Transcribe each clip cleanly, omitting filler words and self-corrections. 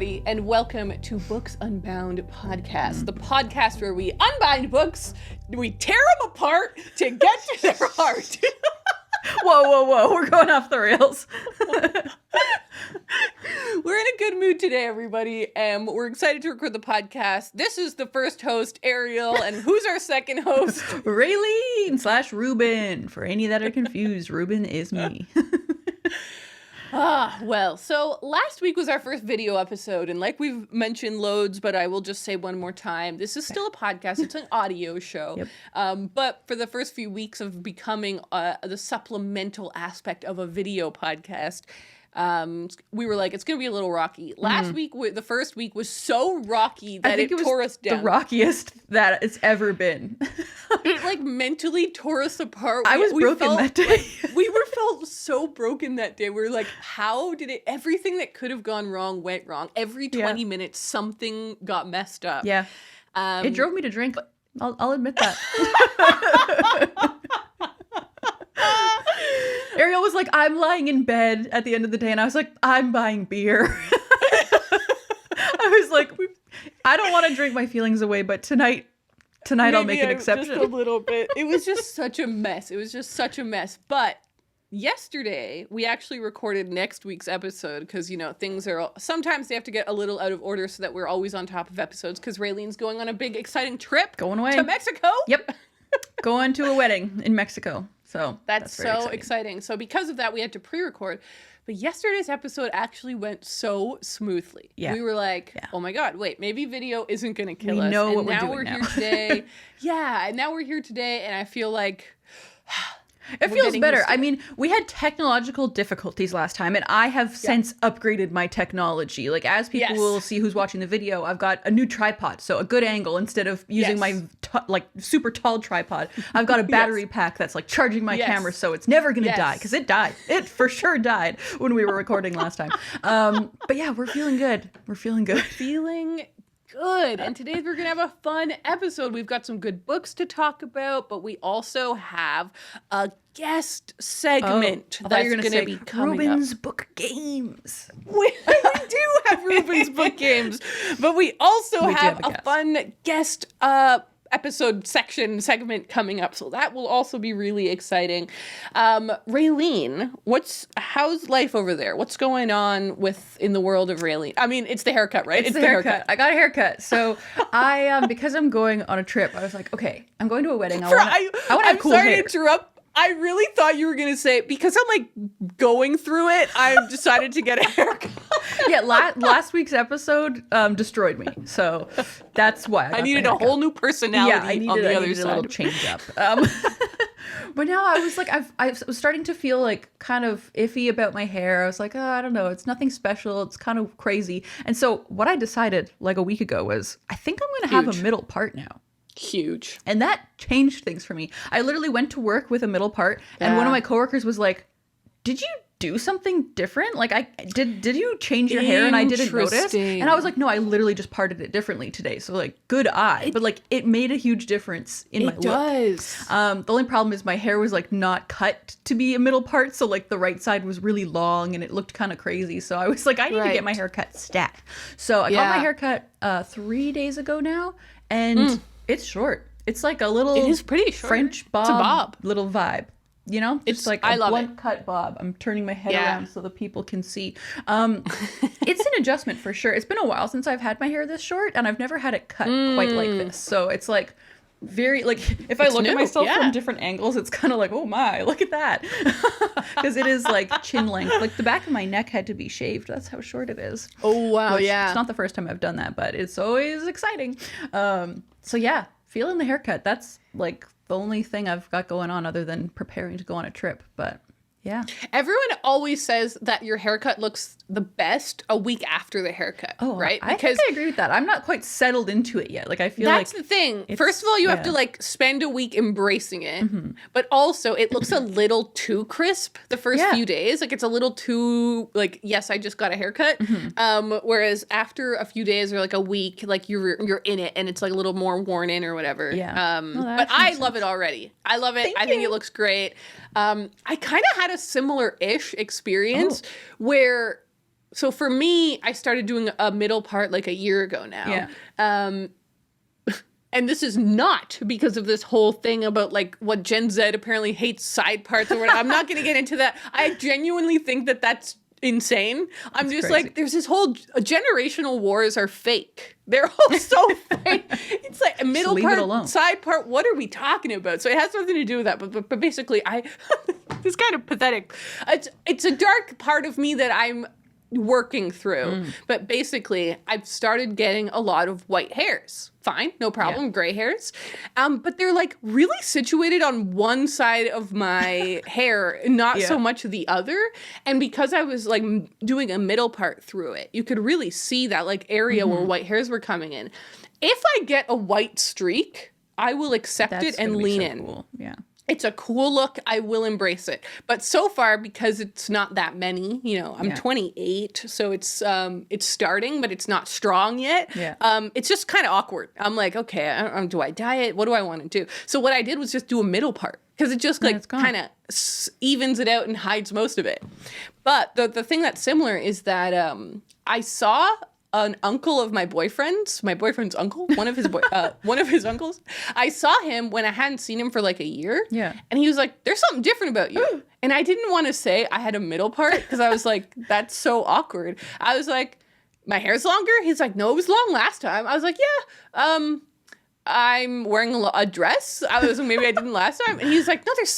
everybody, and welcome to Books Unbound podcast, the podcast where we unbind books, we tear them apart to get to their heart. Whoa, we're going off the rails. We're in a good mood today, everybody, and we're excited to record the podcast. This is the first host, Ariel, and who's our second host? Raeleen / Ruben. For any that are confused, Ruben is me. Well, so last week was our first video episode, and like we've mentioned loads, but I will just say one more time, this is still a podcast. It's an audio show. Yep. But for the first few weeks of becoming the supplemental aspect of a video podcast, we were like, it's going to be a little rocky. Last week, the first week was so rocky that it tore us down. The rockiest that it's ever been. It like mentally tore us apart. I was broken that day. We felt so broken that day. We were like, how did it, everything that could have gone wrong went wrong. Every 20 minutes, something got messed up. Yeah. It drove me to drink. I'll admit that. Ariel was like, I'm lying in bed at the end of the day, and I was like, I'm buying beer. I was like, I don't want to drink my feelings away, but tonight I'll make an exception. Just a little bit. It was just such a mess. But yesterday, we actually recorded next week's episode because, you know, things are, sometimes they have to get a little out of order so that we're always on top of episodes because Raeleen's going on a big, exciting trip. Going away. To Mexico. Yep. Going to a wedding in Mexico. So that's so exciting. So because of that, we had to pre-record. But yesterday's episode actually went so smoothly. Yeah. We were like, oh my God, wait, maybe video isn't going to kill us. We know and what now we're doing here today. Yeah, and now we're here today, and I feel like... It feels better. I mean, we had technological difficulties last time, and I have since upgraded my technology. Like, as people will see who's watching the video, I've got a new tripod, so a good angle instead of using my super tall tripod. I've got a battery pack that's like charging my camera, so it's never gonna die, because it died. It for sure died when we were recording last time. But yeah, we're feeling good. And today we're gonna have a fun episode. We've got some good books to talk about, but we also have a guest segment that's gonna be coming Ruben's up. Book Games. We do have Ruben's Book Games, but we also have a fun guest episode segment coming up, so that will also be really exciting. Raeleen, how's life over there? What's going on in the world of Raeleen? I mean, it's the haircut, right? It's the haircut. I got a haircut. So I because I'm going on a trip, I was like, okay, I'm going to a wedding. I want to have cool hair. I'm sorry to interrupt. I really thought you were going to say, because I'm like going through it, I've decided to get a haircut. Yeah, last week's episode destroyed me. So that's why I needed a whole new personality on the other side. A little change up. But now I was like, I was starting to feel like kind of iffy about my hair. I was like, oh, I don't know. It's nothing special. It's kind of crazy. And so what I decided like a week ago was, I think I'm going to have a middle part now. Huge. And that changed things for me. I literally went to work with a middle part, and one of my coworkers was like, did you do something different? Like, did you change your hair and I didn't notice? And I was like, no, I literally just parted it differently today. So like, good eye. But like, it made a huge difference in my look. It does. The only problem is my hair was like not cut to be a middle part. So like the right side was really long and it looked kind of crazy. So I was like, I need to get my hair cut stat. So I got my hair cut 3 days ago now, and it's short. It's like a little It is pretty short. French bob, it's a bob little vibe. You know, it's like a blunt cut bob. I'm turning my head around so the people can see. It's an adjustment for sure. It's been a while since I've had my hair this short, and I've never had it cut quite like this. So it's like very like if I look at myself from different angles, it's kind of like, oh my, look at that, because it is like chin length. Like the back of my neck had to be shaved. That's how short it is. Oh wow, It's not the first time I've done that, but it's always exciting. So yeah, feeling the haircut. That's like the only thing I've got going on other than preparing to go on a trip. But yeah. Everyone always says that your haircut looks the best a week after the haircut, right? I think I agree with that. I'm not quite settled into it yet. Like, I feel that's the thing. First of all, you have to like spend a week embracing it, but also it looks a little too crisp the first few days. Like, it's a little too like, yes, I just got a haircut. Whereas after a few days or like a week, like you're in it and it's like a little more worn in or whatever. Yeah. But I love it already. I love it. I think it looks great. I kind of had a similar-ish experience where so for me, I started doing a middle part like a year ago now. Yeah. And this is not because of this whole thing about like what Gen Z apparently hates side parts or whatever. I'm not going to get into that. I genuinely think that that's insane. I'm just crazy. like, there's this whole generational wars are fake. They're all so fake. It's like a middle part, side part. What are we talking about? So it has nothing to do with that. But basically, it's kind of pathetic. It's a dark part of me that I'm working through. But basically, I've started getting a lot of white hairs. Fine, no problem, gray hairs. But they're like really situated on one side of my hair, not so much the other. And because I was like doing a middle part through it, you could really see that like area where white hairs were coming in. If I get a white streak, I will accept it and lean in. Cool. Yeah. It's a cool look. I will embrace it. But so far, because it's not that many, I'm 28, so it's starting, but it's not strong yet. Yeah. It's just kind of awkward. I'm like, okay, do I dye it? What do I want to do? So what I did was just do a middle part because it just like kind of evens it out and hides most of it. But the thing that's similar is that I saw an uncle of my boyfriend's uncle, one of his uncles. I saw him when I hadn't seen him for like a year. Yeah. And he was like, there's something different about you. And I didn't want to say I had a middle part because I was like, that's so awkward. I was like, my hair's longer? He's like, no, it was long last time. I was like, yeah, I'm wearing a dress. I was like, maybe I didn't last time. And he's like, no, there's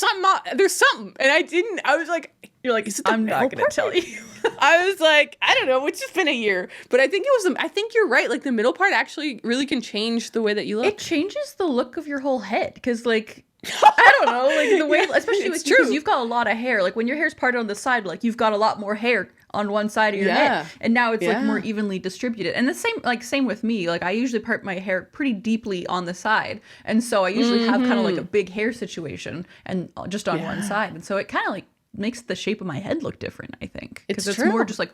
something. And I was like, you're like, is it the I'm not going to tell you. I was like, I don't know. It's just been a year. But I think I think you're right. Like the middle part actually really can change the way that you look. It changes the look of your whole head. Because like, I don't know, like the way, especially with you, because you've got a lot of hair. Like when your hair's parted on the side, like you've got a lot more hair on one side of your head. And now it's like more evenly distributed. And the same with me. Like I usually part my hair pretty deeply on the side. And so I usually have kind of like a big hair situation and just on one side. And so it kind of like makes the shape of my head look different, I think. Because it's more just like,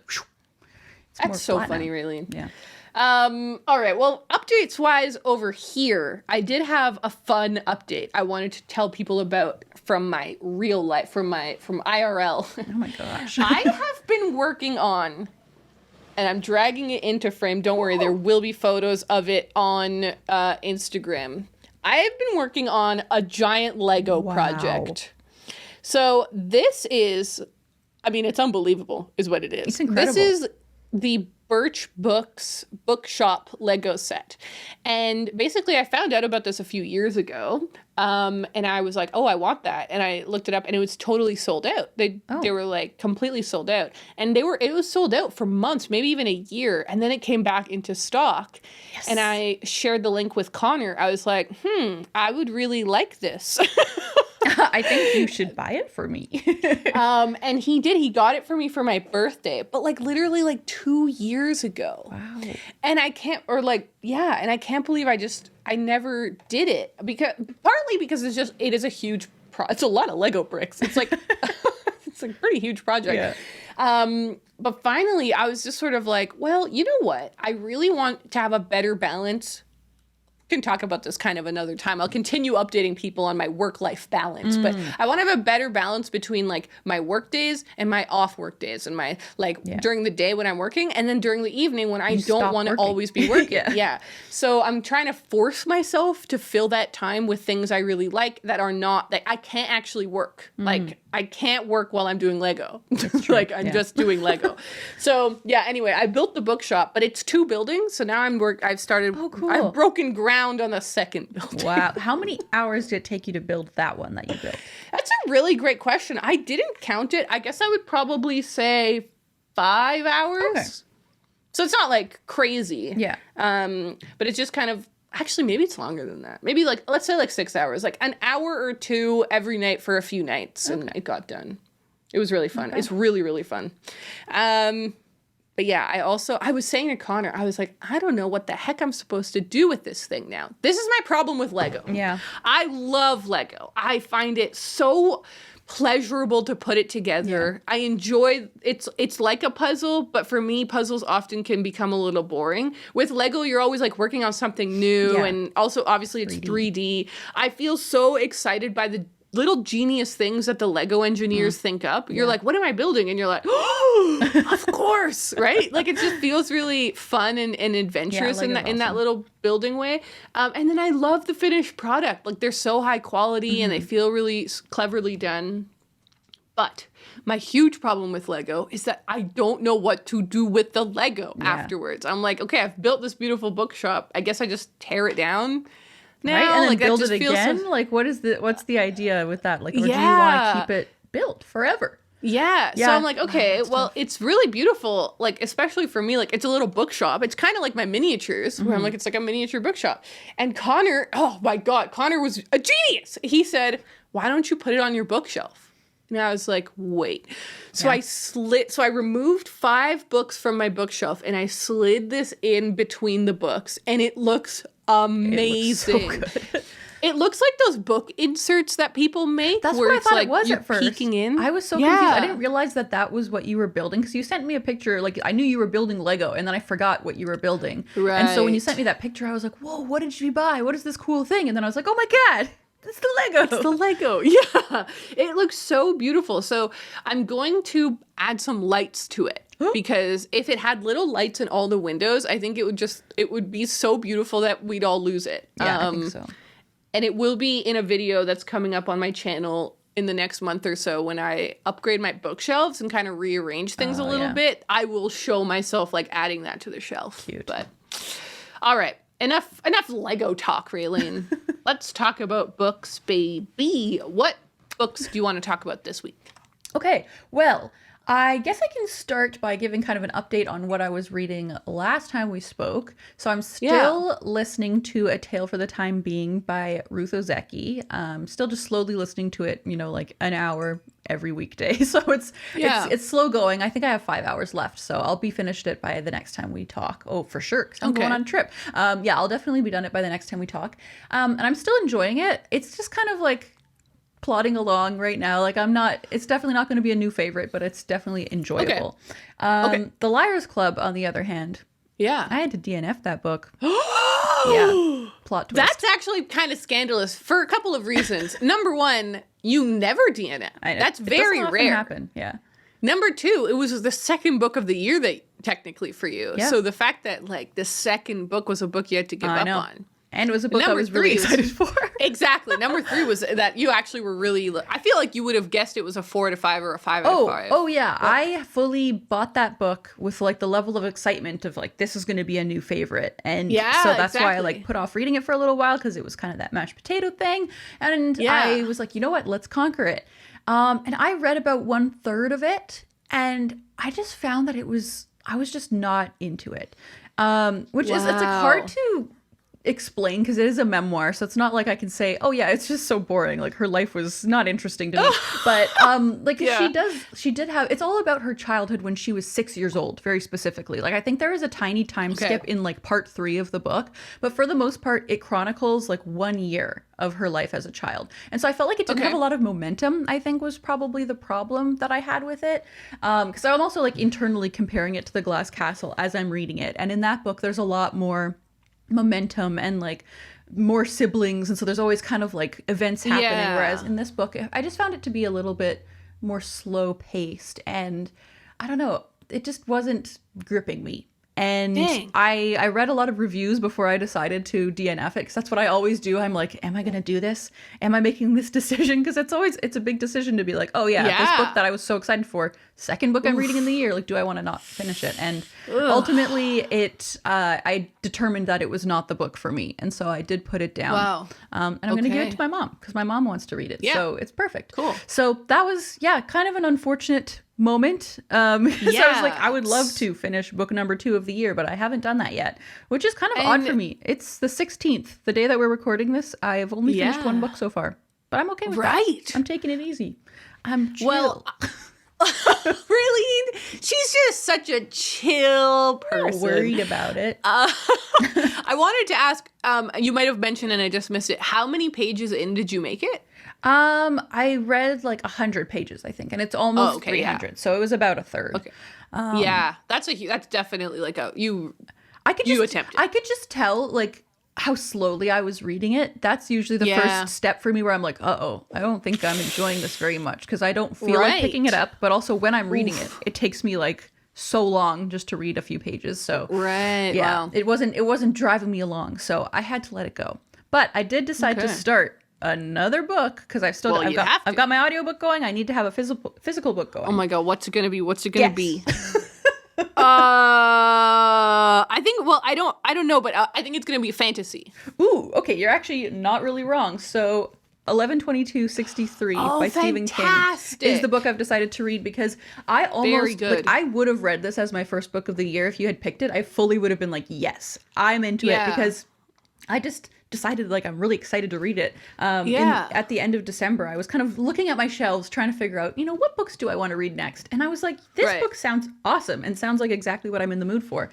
that's so funny, Raeleen. Yeah. All right. Well, updates wise over here, I did have a fun update I wanted to tell people about from my real life, from IRL. Oh my gosh. I have been working on, and I'm dragging it into frame. Don't worry, there will be photos of it on Instagram. I have been working on a giant Lego project. So this is, I mean, it's unbelievable is what it is. It's incredible. This is the Birch Books Bookshop Lego set. And basically I found out about this a few years ago. And I was like, oh, I want that. And I looked it up and it was totally sold out. They were like completely sold out. And it was sold out for months, maybe even a year. And then it came back into stock. Yes. And I shared the link with Connor. I was like, I would really like this. I think you should buy it for me. And he did. He got it for me for my birthday, but like literally like 2 years ago. Wow. And I can't believe I never did it partly because it is a huge it's a lot of Lego bricks. It's like it's a pretty huge project. Yeah. But finally I was just sort of like, well, you know what? I really want to have a better balance. Can talk about this kind of another time. I'll continue updating people on my work-life balance, but I want to have a better balance between like my work days and my off work days and my during the day when I'm working and then during the evening when I don't want to always be working. So I'm trying to force myself to fill that time with things I really like that are not that I can't actually work. Like I can't work while I'm doing Lego. Like I'm just doing Lego. So anyway, I built the bookshop, but it's 2 buildings. So now I've started, I've broken ground on a second building. Wow. How many hours did it take you to build that one that you built? That's a really great question. I didn't count it. I guess I would probably say 5 hours. Okay. So it's not like crazy. Yeah. But it's just kind of, actually maybe it's longer than that. Maybe like, let's say like 6 hours, like an hour or 2 every night for a few nights and it got done. It was really fun. It's really, really fun. But yeah, I was saying to Connor, I was like, I don't know what the heck I'm supposed to do with this thing now. This is my problem with Lego. Yeah. I love Lego. I find it so pleasurable to put it together. I enjoy it's like a puzzle, but for me, puzzles often can become a little boring. With Lego, you're always like working on something new and also obviously it's 3D. I feel so excited by little genius things that the Lego engineers think up. You're like, what am I building? And you're like, oh, of course, right? Like, it just feels really fun and adventurous in that little building way. And then I love the finished product. Like, they're so high quality and they feel really cleverly done. But my huge problem with Lego is that I don't know what to do with the Lego afterwards. I'm like, okay, I've built this beautiful bookshop. I guess I just tear it down now. Right? And then like, build it again? Like, what's the idea with that? Like, or do you want to keep it built forever? Yeah. So I'm like, okay, well, it's really beautiful. Like, especially for me, like, it's a little bookshop. It's kind of like my miniatures where I'm like, it's like a miniature bookshop. And Connor, oh my God, Connor was a genius. He said, why don't you put it on your bookshelf? And I was like, wait. So I removed 5 books from my bookshelf and I slid this in between the books and it looks amazing. It looks so good. It looks like those book inserts that people make. That's what I thought like it was at first. Peeking in. I was so confused. I didn't realize that was what you were building because you sent me a picture. Like, I knew you were building Lego and then I forgot what you were building. Right. And so when you sent me that picture, I was like, whoa, what did you buy? What is this cool thing? And then I was like, oh my God. It's the Lego. It's the Lego. Yeah. It looks so beautiful. So I'm going to add some lights to it because if it had little lights in all the windows, I think it would be so beautiful that we'd all lose it. Yeah, I think so. And it will be in a video that's coming up on my channel in the next month or so when I upgrade my bookshelves and kind of rearrange things a little bit. I will show myself like adding that to the shelf. Cute. But all right. Enough Lego talk, Raeleen. Let's talk about books, baby. What books do you want to talk about this week? Okay, well, I guess I can start by giving kind of an update on what I was reading last time we spoke. So I'm still listening to A Tale for the Time Being by Ruth Ozeki. Still just slowly listening to it, like an hour every weekday. So it's slow going. I think I have 5 hours left, so I'll be finished it by the next time we talk. Oh, for sure, because I'm going on a trip. I'll definitely be done it by the next time we talk. And I'm still enjoying it. It's just kind of like plodding along right now. Like, it's definitely not going to be a new favorite, but it's definitely enjoyable. The Liars Club, on the other hand, I had to DNF that book. Plot twist. That's actually kind of scandalous for a couple of reasons. Number one, you never DNF. That's very rare. Happen. Yeah. Number two, it was the second book of the year technically for you. Yeah. So the fact that like the second book was a book you had to give up on. And it was a book I was really excited for. Exactly. Number 3 was that you actually were really... I feel like you would have guessed it was a 4 out of 5 or a 5 out of 5. Oh, yeah. But I fully bought that book with like the level of excitement of like, this is going to be a new favorite. And so that's why I like put off reading it for a little while because it was kind of that mashed potato thing. And I was like, you know what? Let's conquer it. And I read about 1/3 of it. And I just found that I was just not into it. Which is, it's like hard to explain because it is a memoir, so it's not like I can say, oh yeah, it's just so boring, like her life was not interesting to me. But she did have, it's all about her childhood when she was 6 years old, very specifically. Like, I think there is a tiny time skip in like part 3 of the book, but for the most part it chronicles like 1 year of her life as a child. And so I felt like it didn't have a lot of momentum, I think was probably the problem that I had with it. Because I'm also like internally comparing it to The Glass Castle as I'm reading it, and in that book there's a lot more momentum and like more siblings, and so there's always kind of like events happening, whereas in this book I just found it to be a little bit more slow paced, and I don't know, it just wasn't gripping me. And I read a lot of reviews before I decided to DNF it, because that's what I always do. I'm like, am I going to do this? Am I making this decision? Because it's a big decision to be like, oh yeah, this book that I was so excited for, second book I'm reading in the year, like, do I want to not finish it? And ultimately I determined that it was not the book for me. And so I did put it down. Wow. And I'm going to give it to my mom because my mom wants to read it. Yeah. So it's perfect. Cool. So that was, kind of an unfortunate moment. I was like, I would love to finish book number 2 of the year, but I haven't done that yet, which is kind of odd for me. It's the 16th, the day that we're recording this. I have only finished 1 book so far, but I'm okay with that. I'm taking it easy. I'm chill. Well, Raeleen, she's just such a chill person. I'm not worried about it. I wanted to ask, you might have mentioned and I just missed it, how many pages in did you make it? I read like 100 pages, I think, and it's almost 300, so it was about a third. Okay. That's definitely like attempted. I could just tell, like, how slowly I was reading it. That's usually the first step for me where I'm like, uh-oh, I don't think I'm enjoying this very much because I don't feel like picking it up. But also when I'm reading it, it takes me like so long just to read a few pages. So wow. it wasn't driving me along. So I had to let it go. But I did decide to start another book because I've got my audiobook going. I need to have a physical book going. Oh my god, what's it gonna be? be? I don't know, but I think it's gonna be fantasy. Ooh, okay, you're actually not really wrong. So 11/22/63 by Stephen King is the book I've decided to read because I almost I would have read this as my first book of the year if you had picked it. I fully would have been like, yes, I'm into it because I just decided like I'm really excited to read it. At the end of December, I was kind of looking at my shelves trying to figure out, what books do I want to read next? And I was like, this book sounds awesome and sounds like exactly what I'm in the mood for.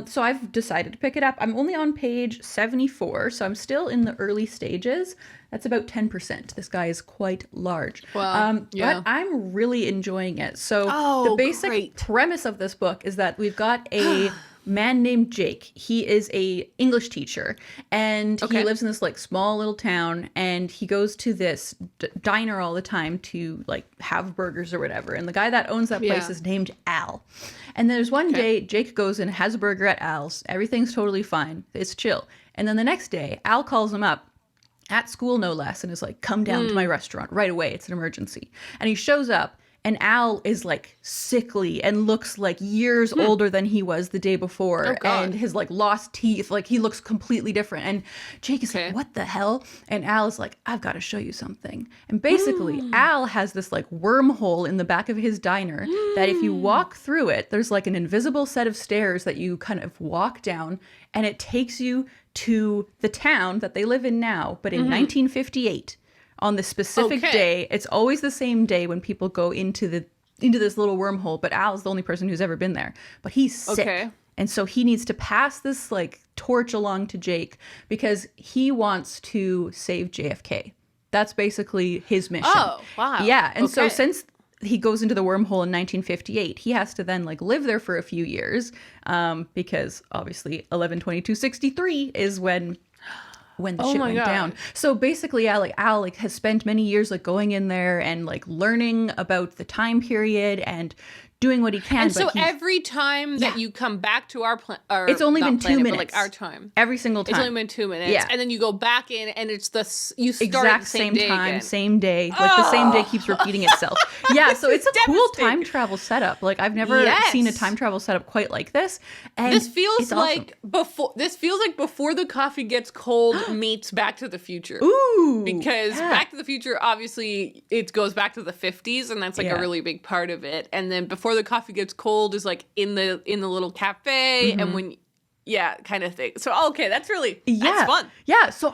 So I've decided to pick it up. I'm only on page 74, so I'm still in the early stages. That's about 10%. This guy is quite large. Wow. But I'm really enjoying it. So the basic premise of this book is that we've got a man named Jake. He is a English teacher and he lives in this like small little town, and he goes to this diner all the time to like have burgers or whatever. And the guy that owns that place is named Al. And there's one day Jake goes and has a burger at Al's. Everything's totally fine. It's chill. And then the next day Al calls him up at school, no less, and is like, come down to my restaurant right away. It's an emergency. And he shows up, and Al is like sickly and looks like years older than he was the day before. And his like lost teeth, like he looks completely different. And Jake is like, what the hell? And Al is like, I've got to show you something. And basically Al has this like wormhole in the back of his diner that if you walk through it, there's like an invisible set of stairs that you kind of walk down, and it takes you to the town that they live in now, but in 1958. On the specific day, it's always the same day when people go into this little wormhole, but Al's the only person who's ever been there. But he's sick. And so he needs to pass this like torch along to Jake because he wants to save JFK. That's basically his mission. Oh, wow. Yeah. And so since he goes into the wormhole in 1958, he has to then like live there for a few years because obviously 11/22/63 is when the shit went down. So basically Al has spent many years like going in there and like learning about the time period and doing what he can. And so every time that you come back to our planet, it's only been 2 minutes. Like our time. Every single time. It's only been 2 minutes. Yeah. And then you go back in and it's you start exact at the same day time, again. Same day. Like the same day keeps repeating itself. Yeah, so it's a cool time travel setup. Like I've never seen a time travel setup quite like this. And this feels like before the coffee gets cold meets Back to the Future. Ooh. Because Back to the Future, obviously it goes back to the 50s and that's like a really big part of it. And then Before the Coffee Gets Cold is like in the little cafe and when kind of thing. So that's fun. Yeah, so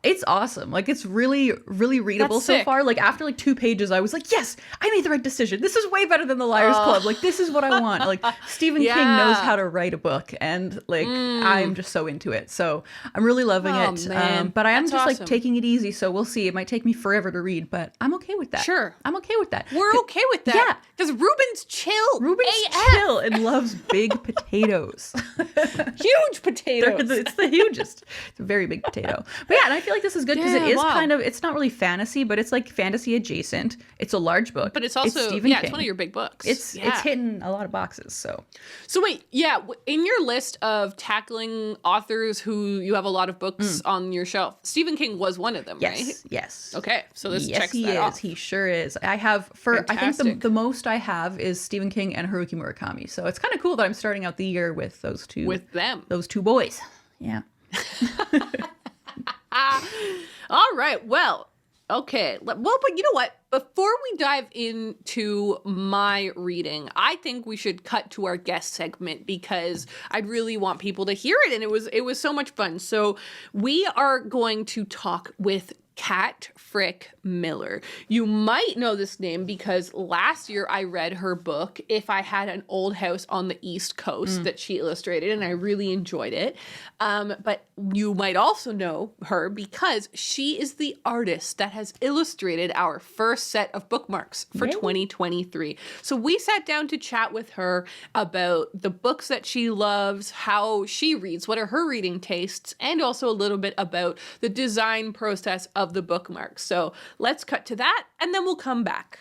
it's awesome. Like it's really, really readable so far. Like after like 2 pages, I was like, yes, I made the right decision. This is way better than The Liars Club. Like this is what I want. Like Stephen King knows how to write a book, and like I'm just so into it. So I'm really loving it. Man. But I am just like taking it easy. So we'll see. It might take me forever to read, but I'm okay with that. Sure, I'm okay with that. We're okay with that. Yeah, because Ruben's chill. Ruben's chill and loves big potatoes. Huge potatoes. It's the hugest. It's a very big potato. But yeah, and I feel like this is good because it is kind of, it's not really fantasy, but it's like fantasy adjacent. It's a large book. But it's also, Stephen King. It's one of your big books. It's hitting a lot of boxes, so. So wait, in your list of tackling authors who you have a lot of books on your shelf, Stephen King was one of them, right? Yes. Okay, so this checks that off. He sure is. I have, I think the most I have is Stephen King and Haruki Murakami. So it's kind of cool that I'm starting out the year with those two. With them. Those 2 boys. Yeah. All right. Well, okay. Well, but you know what? Before we dive into my reading, I think we should cut to our guest segment because I really want people to hear it. And it was so much fun. So we are going to talk with Kat Frick Miller. You might know this name because last year I read her book, If I Had an Old House on the East Coast, that she illustrated, and I really enjoyed it. But you might also know her because she is the artist that has illustrated our first set of bookmarks for 2023. So we sat down to chat with her about the books that she loves, how she reads, what are her reading tastes, and also a little bit about the design process of the bookmarks. So let's cut to that and then we'll come back.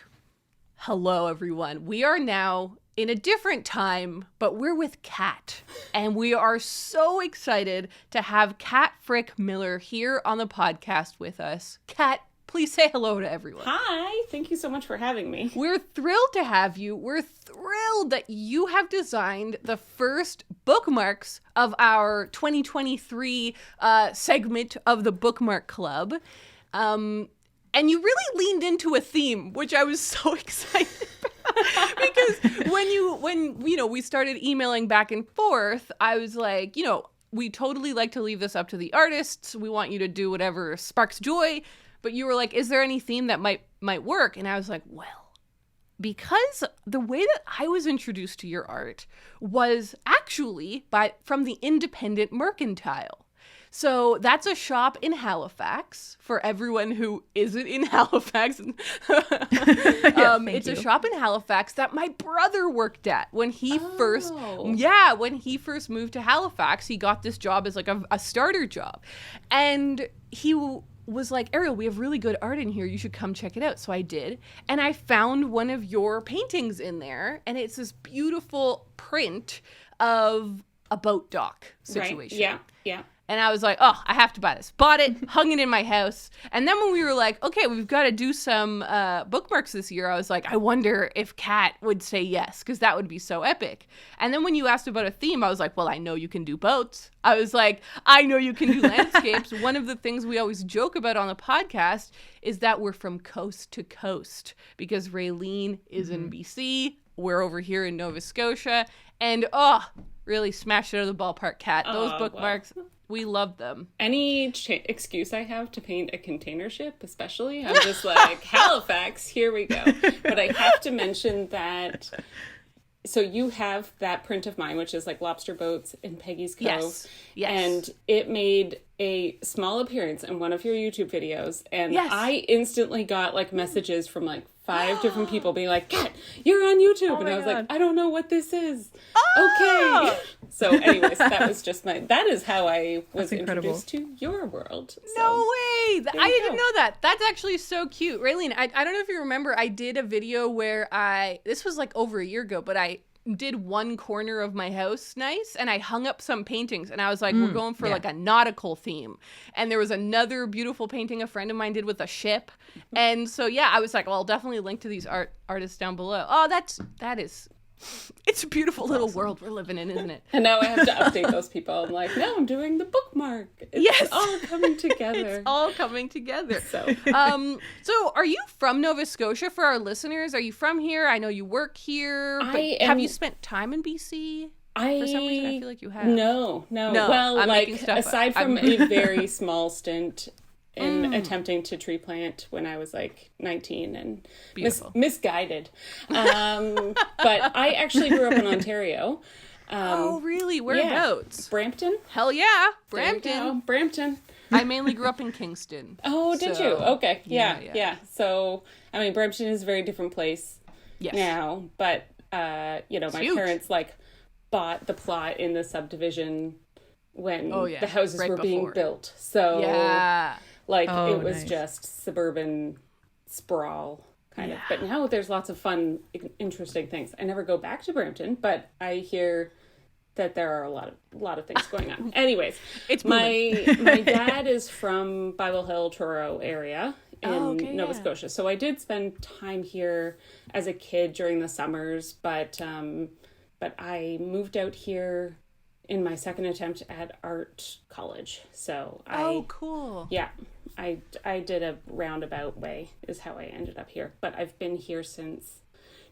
Hello, everyone. We are now in a different time, but we're with Kat. And we are so excited to have Kat Frick Miller here on the podcast with us. Kat, please say hello to everyone. Hi, thank you so much for having me. We're thrilled to have you. We're thrilled that you have designed the first bookmarks of our 2023 segment of the Bookmark Club. And you really leaned into a theme, which I was so excited about. Because when we started emailing back and forth, I was like, we totally like to leave this up to the artists. We want you to do whatever sparks joy. But you were like, is there any theme that might work? And I was like, well, because the way that I was introduced to your art was actually from the Independent Mercantile. So that's a shop in Halifax for everyone who isn't in Halifax. It's a shop in Halifax that my brother worked at when he first moved to Halifax. He got this job as like a starter job. And he was like, Ariel, we have really good art in here. You should come check it out. So I did. And I found one of your paintings in there. And it's this beautiful print of a boat dock situation. Right. Yeah. And I was like, oh, I have to buy this. Bought it, hung it in my house. And then when we were like, okay, we've got to do some bookmarks this year, I was like, I wonder if Kat would say yes, because that would be so epic. And then when you asked about a theme, I was like, well, I know you can do boats. I was like, I know you can do landscapes. One of the things we always joke about on the podcast is that we're from coast to coast, because Raeleen is in BC. We're over here in Nova Scotia. And, really smashed it out of the ballpark, Kat. Those bookmarks... Well. We love them. Any excuse I have to paint a container ship, especially, I'm just like, Halifax, here we go. But I have to mention that, so you have that print of mine, which is like lobster boats in Peggy's Cove. Yes. And it made a small appearance in one of your YouTube videos. And I instantly got like messages from like 5 different people being like, Kat, you're on YouTube. And I was like, I don't know what this is. Okay. So anyways, that is how I was introduced to your world. So, no way. I didn't know that. That's actually so cute. Raeleen, I don't know if you remember, I did a video where this was like over a year ago, but I did one corner of my house nice and I hung up some paintings and I was like, we're going for like a nautical theme. And there was another beautiful painting a friend of mine did with a ship. And so I was like, well, I'll definitely link to these artists down below. Oh, it's a beautiful little world we're living in, isn't it? And now I have to update those people. I'm like, no, I'm doing the bookmark. It's all coming together. It's all coming together. So are you from Nova Scotia for our listeners? Are you from here? I know you work here. Have you spent time in BC? For some reason, I feel like you have. No. Well, I'm like, aside from a very small stint in attempting to tree plant when I was like 19 and misguided. But I actually grew up in Ontario. Oh, really? Whereabouts? Brampton. Hell yeah. Brampton. I mainly grew up in Kingston. Oh, did you? Okay. Yeah. So, I mean, Brampton is a very different place now. But, my parents like bought the plot in the subdivision when the houses were being built. So, it was just suburban sprawl kind of. But now there's lots of fun, interesting things. I never go back to Brampton, but I hear that there are a lot of things going on. Anyways, it's my dad is from Bible Hill, Truro area in Nova Scotia. So I did spend time here as a kid during the summers, but I moved out here in my second attempt at art college. So cool. Yeah. I did a roundabout way is how I ended up here. But I've been here since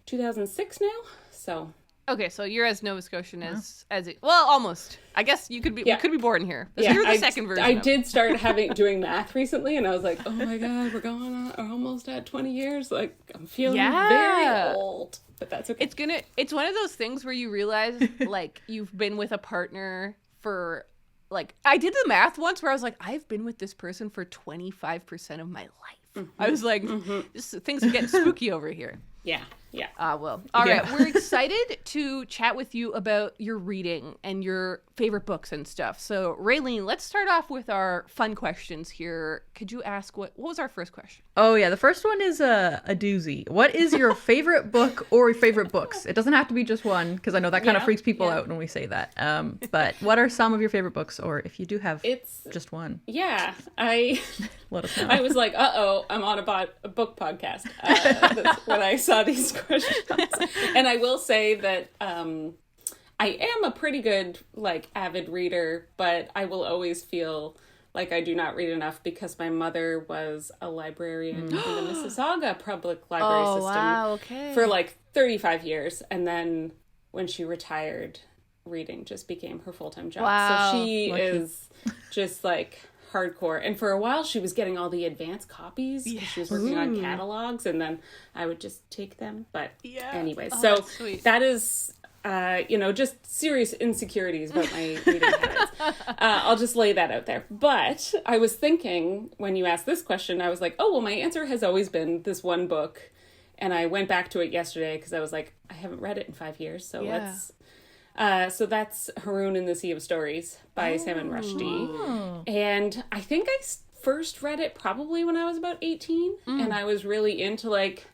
2006 now. So Okay, so you're as Nova Scotian as well, almost. I guess you could be. We could be born here. You're the second version. I did start doing math recently, and I was like, oh my god, we're almost at 20 years. Like, I'm feeling very old, but that's okay. It's one of those things where you realize like you've been with a partner for like, I did the math once where I was like, I've been with this person for 25% of my life. Mm-hmm. I was like, things are getting spooky over here. Yeah. Well, all right. We're excited to chat with you about your reading and your favorite books and stuff. So, Raeleen, let's start off with our fun questions here. Could you ask what was our first question? Oh, yeah. The first one is a doozy. What is your favorite book or favorite books? It doesn't have to be just one, because I know that kind of freaks people out when we say that. But what are some of your favorite books, or if you do have just one? Yeah. Let us know. I was like, I'm on a book podcast when I saw these questions. And I will say that I am a pretty good, like, avid reader, but I will always feel like I do not read enough because my mother was a librarian in the Mississauga public library system for like 35 years. And then when she retired, reading just became her full-time job. Wow. So she is just like hardcore. And for a while she was getting all the advanced copies because she was working on catalogs, and then I would just take them. But anyway, so that is just serious insecurities about my reading habits. I'll just lay that out there. But I was thinking, when you asked this question, I was like, oh, well, my answer has always been this one book. And I went back to it yesterday because I was like, I haven't read it in 5 years. So so that's Haroun and the Sea of Stories by Salman Rushdie. And I think I first read it probably when I was about 18. And I was really into like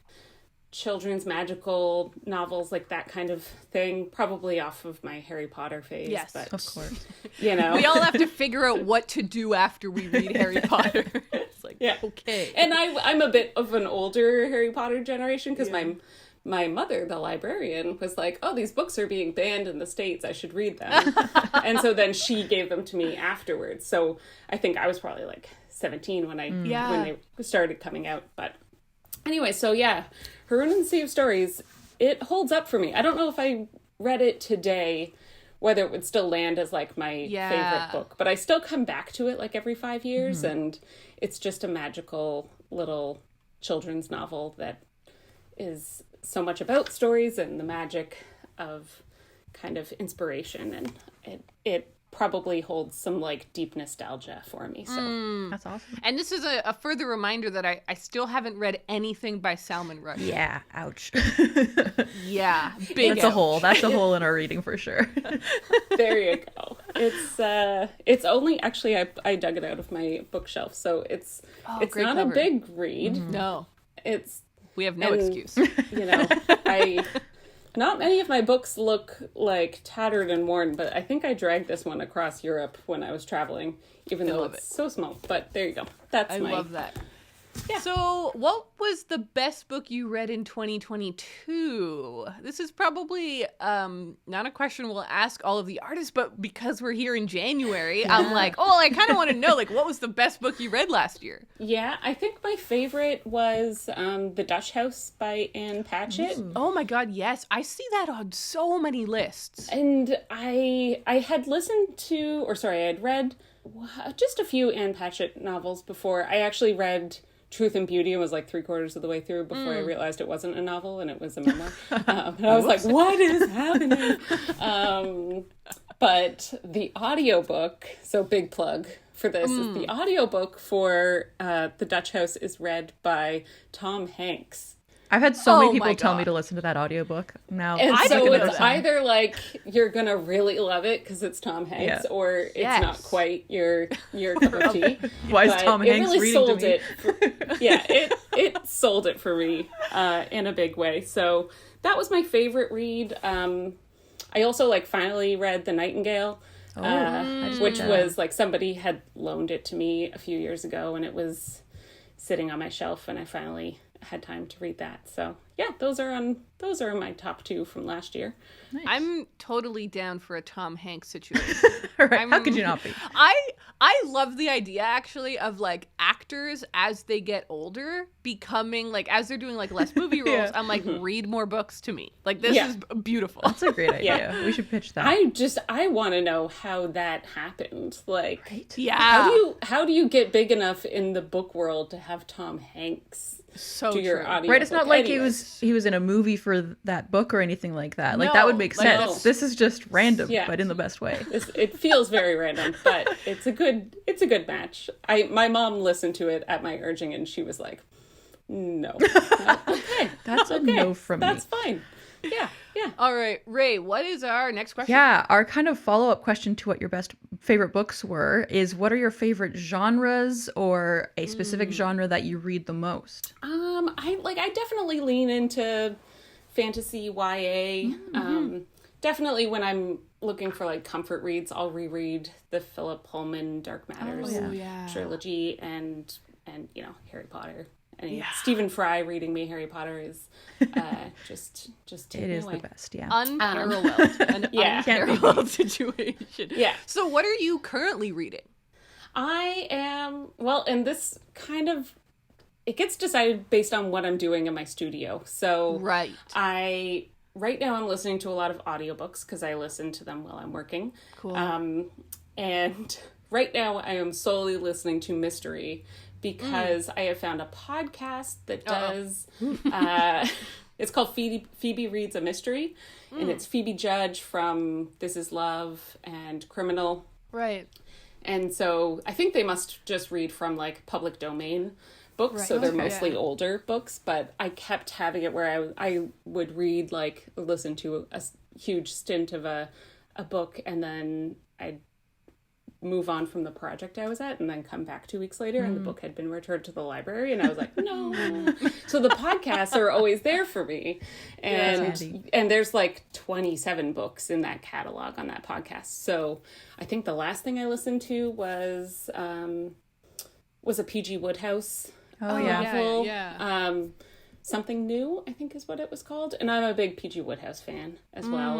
children's magical novels, like that kind of thing, probably off of my Harry Potter phase. Yes, but, of course. We all have to figure out what to do after we read Harry Potter. It's like, okay. And I'm a bit of an older Harry Potter generation because my mother, the librarian, was like, oh, these books are being banned in the States, I should read them. And so then she gave them to me afterwards. So I think I was probably like 17 when when they started coming out. But anyway, so Haroun and the Sea of Stories, it holds up for me. I don't know if I read it today, whether it would still land as like my favorite book, but I still come back to it like every 5 years, and it's just a magical little children's novel that is so much about stories and the magic of kind of inspiration, and it probably holds some like deep nostalgia for me. So that's awesome. And this is a further reminder that I still haven't read anything by Salman Rushdie. Yeah, ouch. Big. That's a hole. That's a hole in our reading for sure. There you go. It's only actually I dug it out of my bookshelf, so it's not cover. A big read. No, we have no excuse. Not many of my books look like tattered and worn, but I think I dragged this one across Europe when I was traveling, even though it's so small. But there you go. I love that. Yeah. So, what was the best book you read in 2022? This is probably not a question we'll ask all of the artists, but because we're here in January, I'm like, I kind of want to know, like, what was the best book you read last year? Yeah, I think my favorite was The Dutch House by Anne Patchett. Oh my God, yes. I see that on so many lists. And I had I had read just a few Anne Patchett novels before. I actually read Truth and Beauty and was like 3/4 of the way through before I realized it wasn't a novel and it was a memoir. And I was like, what is happening? But the audiobook, so big plug for this, is the audiobook for The Dutch House is read by Tom Hanks. I've had so many people tell me to listen to that audiobook now. And so it's either like you're going to really love it because it's Tom Hanks, or it's not quite your cup of tea. Why is Tom Hanks really reading to me? It sold it for me in a big way. So that was my favorite read. I also finally read The Nightingale, which was like somebody had loaned it to me a few years ago, and it was sitting on my shelf, and I finally had time to read that. So those are my top 2 from last year. Nice. I'm totally down for a Tom Hanks situation. Right. How could you not be? I love the idea actually of like actors as they get older becoming like, as they're doing like less movie roles, I'm like, read more books to me. Like this is beautiful. That's a great idea. We should pitch that. I want to know how that happened. Like, how do you get big enough in the book world to have Tom Hanks so do your audio? Right, it's not like he was in a movie for that book or anything like that. Like that would make sense. No. This is just random, but in the best way. It feels very random, but it's a good match. My mom listened to it at my urging, and she was like, "No, okay, that's a no from me. That's fine." Yeah. All right, Ray, what is our next question? Yeah, our kind of follow-up question to what your best favorite books were is, what are your favorite genres or a specific genre that you read the most? I definitely lean into fantasy, YA. Definitely when I'm looking for like comfort reads, I'll reread the Philip Pullman Dark Matters trilogy and Harry Potter. And Stephen Fry reading me Harry Potter is just it is the best, unparalleled, an unparalleled situation. Yeah. So, what are you currently reading? I am and this kind of it gets decided based on what I'm doing in my studio. So, right now I'm listening to a lot of audiobooks because I listen to them while I'm working. Cool. And right now I am solely listening to mystery, because I have found a podcast that does, it's called Phoebe Reads a Mystery, and it's Phoebe Judge from This Is Love and Criminal. Right. And so I think they must just read from like public domain books, so they're mostly older books, but I kept having it where I would read, like, listen to a huge stint of a book, and then I'd move on from the project I was at and then come back 2 weeks later and the book had been returned to the library, and I was like, no. So the podcasts are always there for me. And there's like 27 books in that catalog on that podcast. So I think the last thing I listened to was a P.G. Wodehouse novel. Something New, I think is what it was called. And I'm a big P.G. Wodehouse fan as well.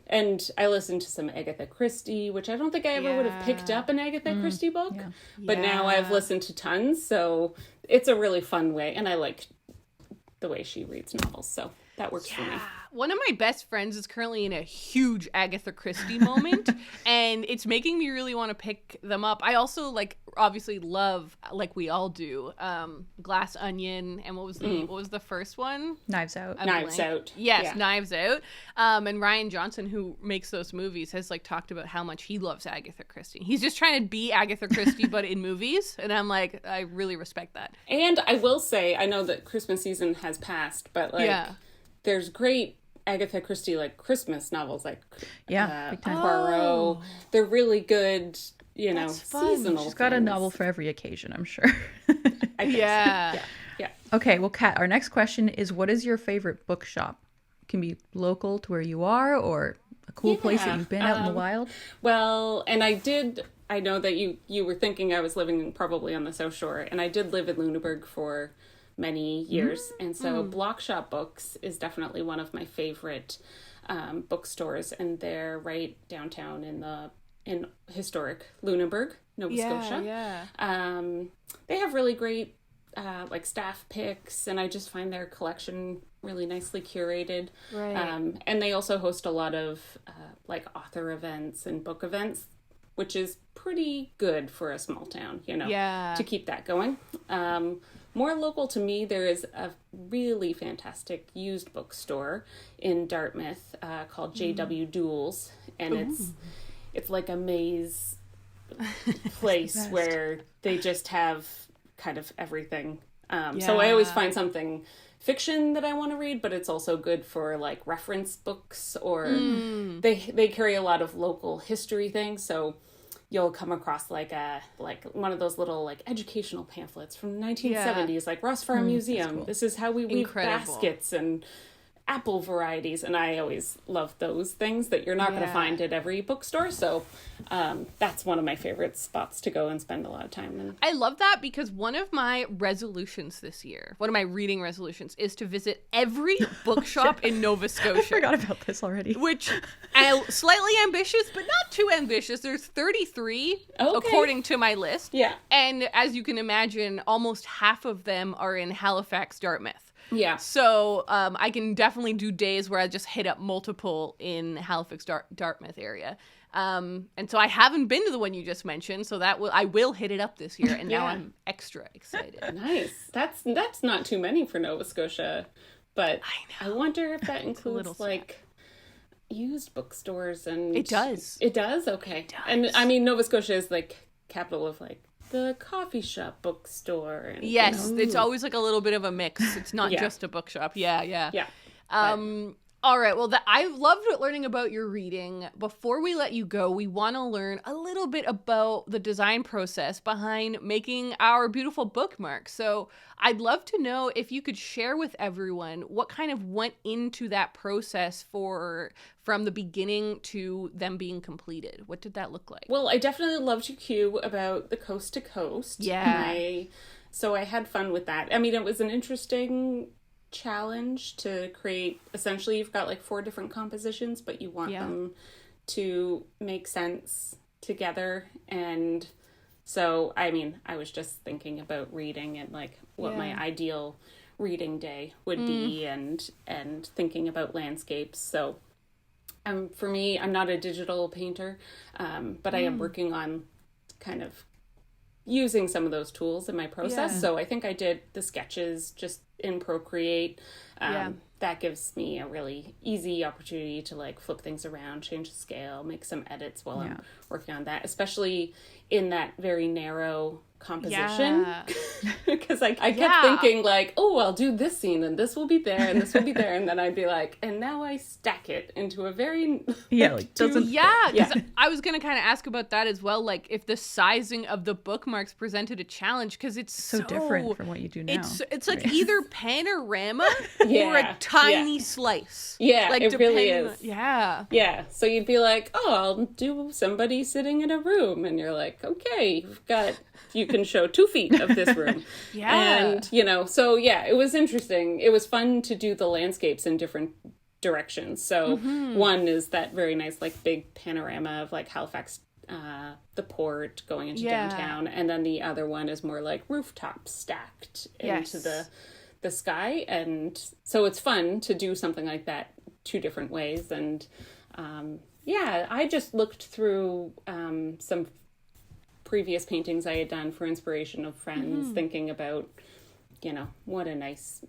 And I listened to some Agatha Christie, which I don't think I ever would have picked up an Agatha Christie book. Yeah. But now I've listened to tons. So it's a really fun way. And I like the way she reads novels. So that works for me. One of my best friends is currently in a huge Agatha Christie moment, and it's making me really want to pick them up. I also, like, obviously love, like we all do, Glass Onion, and what was the first one? Knives Out. Knives Out. Yes, Knives Out. And Rian Johnson, who makes those movies, has like talked about how much he loves Agatha Christie. He's just trying to be Agatha Christie, but in movies, and I'm like, I really respect that. And I will say, I know that Christmas season has passed, but like, there's great Agatha Christie, like, Christmas novels, like Poirot. They're really good, seasonal. She's got a novel for every occasion, I'm sure. Yeah. Okay, well, Kat, our next question is, what is your favorite bookshop? It can be local to where you are, or a cool place that you've been out in the wild. Well, and I know that you were thinking I was living probably on the South Shore, and I did live in Lunenburg for many years, and so Bookshop Books is definitely one of my favorite bookstores, and they're right downtown in historic Lunenburg, Nova Scotia. They have really great like staff picks, and I just find their collection really nicely curated. And they also host a lot of like author events and book events, which is pretty good for a small town, to keep that going. More local to me, there is a really fantastic used bookstore in Dartmouth called J.W. Duels, and it's like a maze place where they just have kind of everything. So I always find something fiction that I want to read, but it's also good for like reference books, or they carry a lot of local history things, so you'll come across like one of those little like educational pamphlets from the 1970s, like Ross Farm Museum. Cool. This is how we weave baskets, and apple varieties, and I always love those things that you're not going to find at every bookstore. So that's one of my favorite spots to go and spend a lot of time in. I love that because one of my resolutions this year, one of my reading resolutions, is to visit every bookshop in Nova Scotia. I forgot about this already. Which, slightly ambitious, but not too ambitious. There's 33 according to my list. Yeah. And as you can imagine, almost half of them are in Halifax, Dartmouth. Yeah. So I can definitely do days where I just hit up multiple in Halifax, Dartmouth area. And so I haven't been to the one you just mentioned, so I will hit it up this year, and now I'm extra excited. Nice. That's not too many for Nova Scotia, but I wonder if that includes like used bookstores and it does. It does? Okay. It does. And I mean, Nova Scotia is like capital of like the coffee shop bookstore. And, yes, it's always like a little bit of a mix. It's not just a bookshop. Yeah. All right. Well, I've loved learning about your reading. Before we let you go, we want to learn a little bit about the design process behind making our beautiful bookmarks. So I'd love to know if you could share with everyone what kind of went into that process from the beginning to them being completed. What did that look like? Well, I definitely loved your cue about the coast to coast. Yeah. So I had fun with that. I mean, it was an interesting challenge to create. Essentially, you've got like 4 different compositions, but you want them to make sense together. And so, I mean, I was just thinking about reading and like what my ideal reading day would be, and thinking about landscapes. So for me, I'm not a digital painter, but I am working on kind of using some of those tools in my process. So I think I did the sketches just in Procreate. That gives me a really easy opportunity to like flip things around, change the scale, make some edits while I'm working on that, especially in that very narrow composition. Because I kept thinking like, oh, I'll do this scene and this will be there and this will be there, and then I'd be like, and now I stack it into a very I was gonna kind of ask about that as well, like if the sizing of the bookmarks presented a challenge, because it's so different from what you do now. It's like either panorama or a tiny slice. Like it really is. So you'd be like, oh, I'll do somebody sitting in a room, and you're like, okay, you can show 2 feet of this room. And, so it was interesting. It was fun to do the landscapes in different directions. So one is that very nice, like big panorama of like Halifax, the port going into downtown. And then the other one is more like rooftops stacked into the sky. And so it's fun to do something like that 2 different ways. And, I just looked through, some previous paintings I had done for inspiration of friends, thinking about, what a nice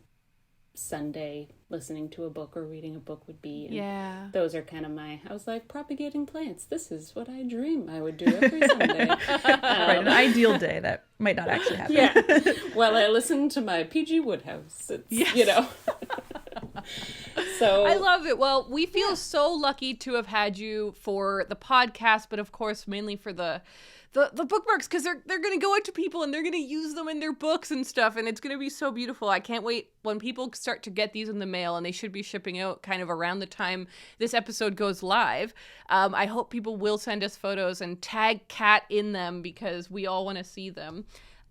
Sunday listening to a book or reading a book would be. And those are kind of I was like, propagating plants. This is what I dream I would do every Sunday. An ideal day that might not actually happen. While I listen to my P.G. Woodhouse. It's, So I love it. Well, we feel so lucky to have had you for the podcast, but of course, mainly for the bookmarks, because they're going to go out to people and they're going to use them in their books and stuff, and it's going to be so beautiful. I can't wait when people start to get these in the mail, and they should be shipping out kind of around the time this episode goes live. I hope people will send us photos and tag Kat in them, because we all want to see them.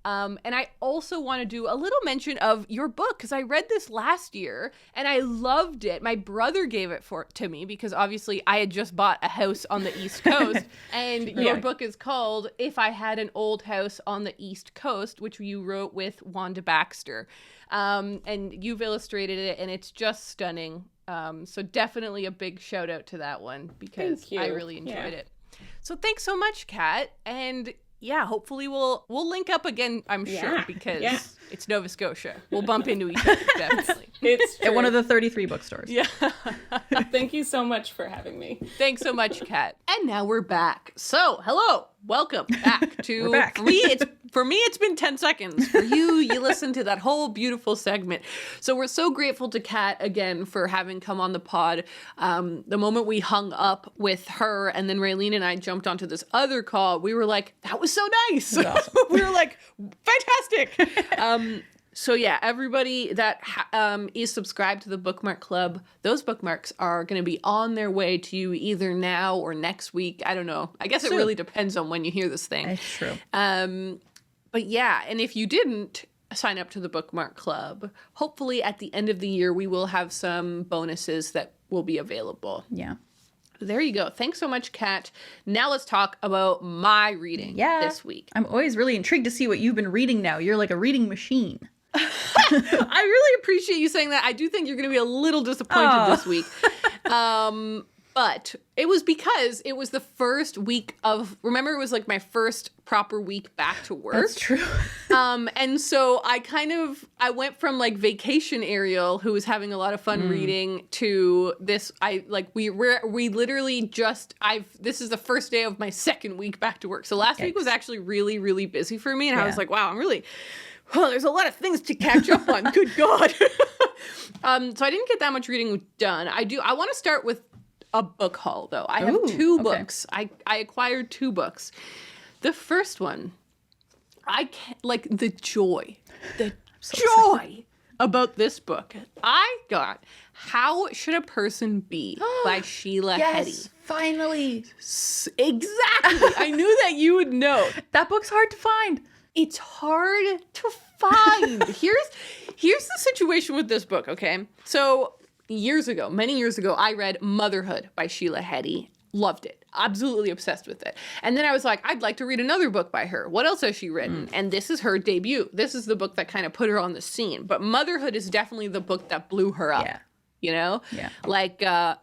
And I also want to do a little mention of your book, because I read this last year and I loved it. My brother gave it to me because obviously I had just bought a house on the East Coast, and your book is called If I Had an Old House on the East Coast, which you wrote with Wanda Baxter. And you've illustrated it, and it's just stunning. So definitely a big shout out to that one, because I really enjoyed it. So thanks so much, Kat. And hopefully we'll link up again, I'm sure, because it's Nova Scotia. We'll bump into each other, definitely. It's true. At one of the 33 bookstores. Yeah. Thank you so much for having me. Thanks so much, Kat. And now we're back. So, hello. Welcome back to... We're back. For me, it's been 10 seconds. For you listened to that whole beautiful segment. So we're so grateful to Kat again for having come on the pod. The moment we hung up with her and then Raeleen and I jumped onto this other call, we were like, that was so nice. That was awesome. We were like, fantastic. So yeah, everybody that is subscribed to the Bookmark Club, those bookmarks are going to be on their way to you either now or next week. I don't know. I guess it really depends on when you hear this thing. That's true. But yeah, and if you didn't sign up to the Bookmark Club, hopefully at the end of the year, we will have some bonuses that will be available. Yeah. There you go. Thanks so much, Kat. Now let's talk about my reading this week. I'm always really intrigued to see what you've been reading now. You're like a reading machine. I really appreciate you saying that. I do think you're going to be a little disappointed this week. But it was because it was the first week of, remember, it was like my first proper week back to work. That's true. And so I went from like vacation Ariel, who was having a lot of fun reading, to this. We literally this is the first day of my second week back to work. So last week was actually really, really busy for me. And I was like, wow, there's a lot of things to catch up on. Good God. So I didn't get that much reading done. I want to start with a book haul, though. I have two books. I acquired two books. The first one, I can't, like, the joy about this book. I got How Should a Person Be by Sheila Heti. Finally. Exactly. I knew that you would know. That book's hard to find. It's hard to find. Here's the situation with this book, okay? So many years ago, I read Motherhood by Sheila Heti. Loved it. Absolutely obsessed with it. And then I was like, I'd like to read another book by her. What else has she written? And this is her debut. This is the book that kind of put her on the scene. But Motherhood is definitely the book that blew her up. Yeah. You know? Yeah. Like,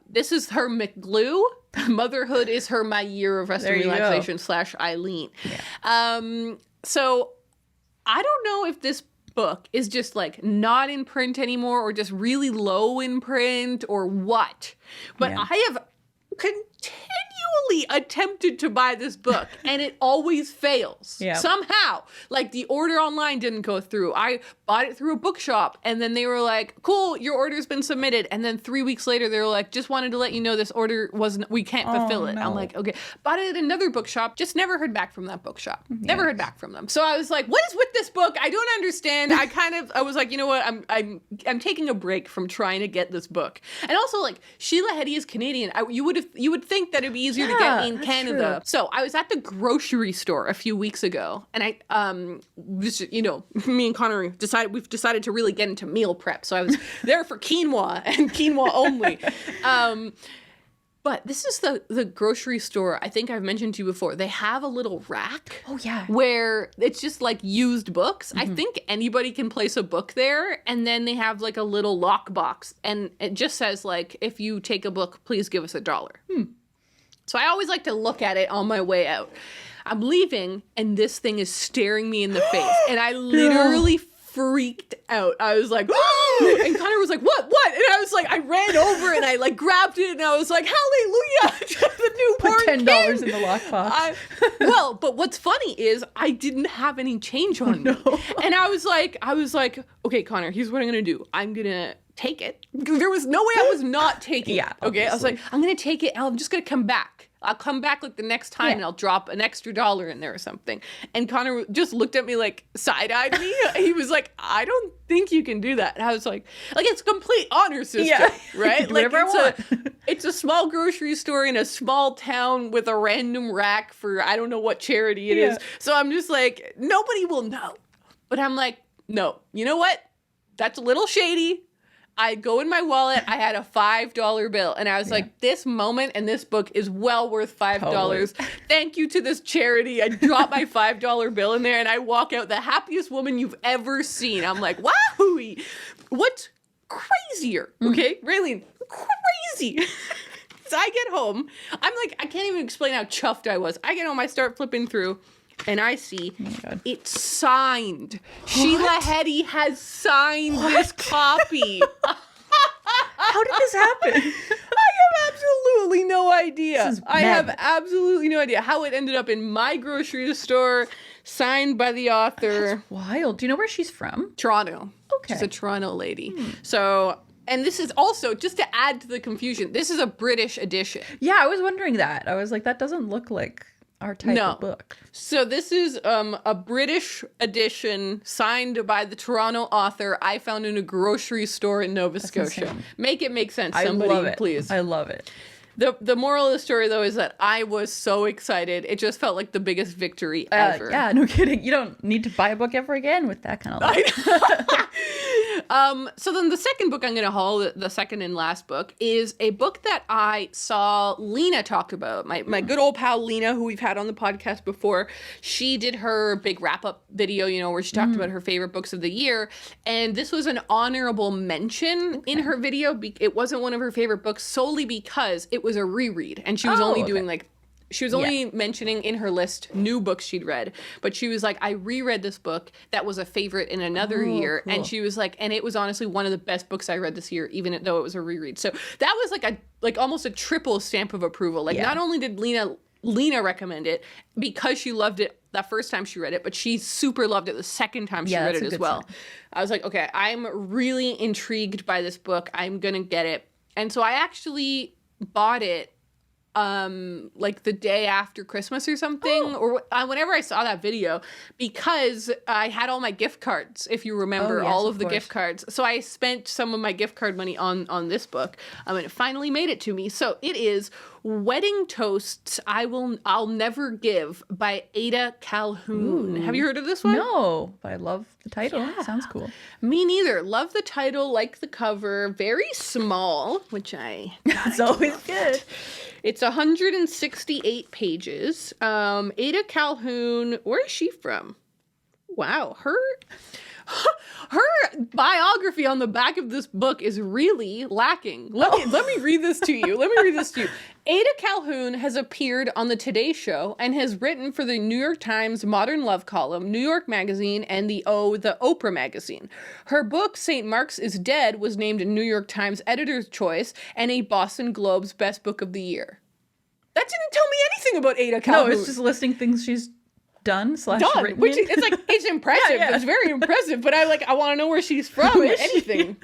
this is her McGlue. Motherhood is her My Year of Rest and Relaxation / Eileen. Yeah. So I don't know if this book is just like not in print anymore or just really low in print or what. But I have continually attempted to buy this book and it always fails somehow. Like the order online didn't go through. I bought it through a bookshop and then they were like, cool, your order's been submitted. And then 3 weeks later they were like, just wanted to let you know this order we can't fulfill it. No. I'm like, okay. Bought it at another bookshop, just never heard back from that bookshop. Never heard back from them. So I was like, what is with this book? I don't understand. I was like, you know what? I'm taking a break from trying to get this book. And also like Sheila Heti is Canadian. You would think that it'd be easier to get in Canada. True. So I was at the grocery store a few weeks ago and me and Connor we've decided to really get into meal prep. So I was there for quinoa and quinoa only. But this is the grocery store. I think I've mentioned to you before. They have a little rack. Oh, yeah. Where it's just like used books. I think anybody can place a book there. And then they have like a little lock box. And it just says like, if you take a book, please give us $1. So I always like to look at it on my way out. I'm leaving and this thing is staring me in the face. And I literally freaked out. I was like, and Connor was like, what? And I was like, I ran over and I like grabbed it and I was like, hallelujah to the newborn Put $10 in the lockbox. But what's funny is I didn't have any change on me. And I was like, okay, Connor, here's what I'm going to do. I'm going to take it. There was no way I was not taking it. Okay. Obviously. I was like, I'm going to take it and I'm just going to come back. I'll come back like the next time and I'll drop an extra $1 in there or something. And Connor just looked at me like side-eyed me. He was like, I don't think you can do that. And I was like it's a complete honor system, right? Like it's a small grocery store in a small town with a random rack for I don't know what charity it is. So I'm just like, nobody will know. But I'm like, no, you know what? That's a little shady. I go in my wallet, I had a $5 bill, and I was like, this moment and this book is well worth $5. Totally. Thank you to this charity. I drop my $5 bill in there, and I walk out the happiest woman you've ever seen. I'm like, wahoo! What's crazier? Okay, Raeleen, crazy. So I get home. I'm like, I can't even explain how chuffed I was. I get home, I start flipping through. And I see it's signed. What? Sheila Heti has signed this copy. How did this happen? I have absolutely no idea. I have absolutely no idea how it ended up in my grocery store, signed by the author. That's wild. Do you know where she's from? Toronto. Okay. She's a Toronto lady. So... And this is also, just to add to the confusion, this is a British edition. Yeah, I was wondering that. I was like, that doesn't look like... our type of book. So this is a British edition signed by the Toronto author I found in a grocery store in Nova Scotia. Insane. Make it make sense, Somebody, I love it. Please. I love it. The moral of the story, though, is that I was so excited. It just felt like the biggest victory ever. Yeah, no kidding. You don't need to buy a book ever again with that kind of life. So then the second book I'm going to haul, the second and last book, is a book that I saw Lena talk about. My good old pal Lena, who we've had on the podcast before. She did her big wrap-up video, where she talked about her favorite books of the year. And this was an honorable mention in her video. It wasn't one of her favorite books solely because it was a reread. And she was only doing she was only mentioning in her list new books she'd read, but she was like, I reread this book that was a favorite in another year. Cool. And she was like, and it was honestly one of the best books I read this year, even though it was a reread. So that was like almost a triple stamp of approval. Not only did Lena recommend it because she loved it the first time she read it, but she super loved it the second time she read it as well. Sign. I was like, okay, I'm really intrigued by this book. I'm going to get it. And so I actually bought it the day after Christmas or something, or whenever I saw that video, because I had all my gift cards, if you remember, all of the gift cards. So I spent some of my gift card money on this book, and it finally made it to me. So it is Wedding Toasts I'll Never Give by Ada Calhoun. Have you heard of this one? No, but I love the title. Yeah. Sounds cool. Me neither. Love the title, like the cover. Very small, which that's always good. It's 168 pages. Ada Calhoun, where is she from? Wow, her biography on the back of this book is really lacking. Let me read this to you. Ada Calhoun has appeared on the Today Show and has written for the New York Times Modern Love column, New York Magazine, and the Oprah magazine. Her book, St. Mark's is Dead, was named a New York Times Editor's Choice and a Boston Globe's Best Book of the Year. That didn't tell me anything about Ada Calhoun. No, it's just listing things she's done, which it's impressive. Yeah. It's very impressive, but I want to know where she's from or anything.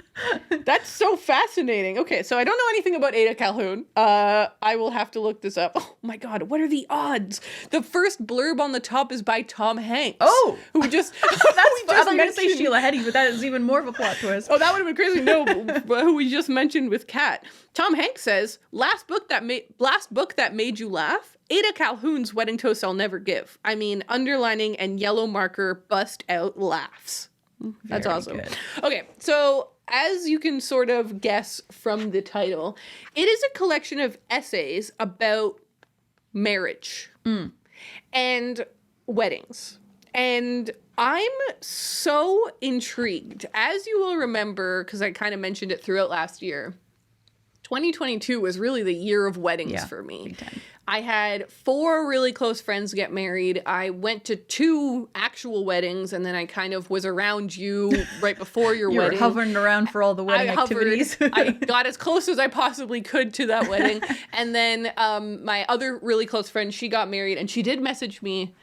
That's so fascinating. Okay, so I don't know anything about Ada Calhoun. I will have to look this up. Oh my god, what are the odds? The first blurb on the top is by Tom Hanks. Oh, who just I thought you were going to say Sheila Heti, but that is even more of a plot twist. Oh, that would have been crazy. No, who we just mentioned with Kat. Tom Hanks says, last book that made you laugh? Ada Calhoun's Wedding Toast I'll Never Give. I mean, underlining and yellow marker, bust out laughs. That's very awesome. Good. Okay, so as you can sort of guess from the title, it is a collection of essays about marriage and weddings. And I'm so intrigued. As you will remember, because I kind of mentioned it throughout last year, 2022 was really the year of weddings for me. Big time. I had 4 really close friends get married. I went to 2 actual weddings, and then I kind of was around you right before your wedding. You were hovering around for all the wedding activities. I got as close as I possibly could to that wedding. And then my other really close friend, she got married, and she did message me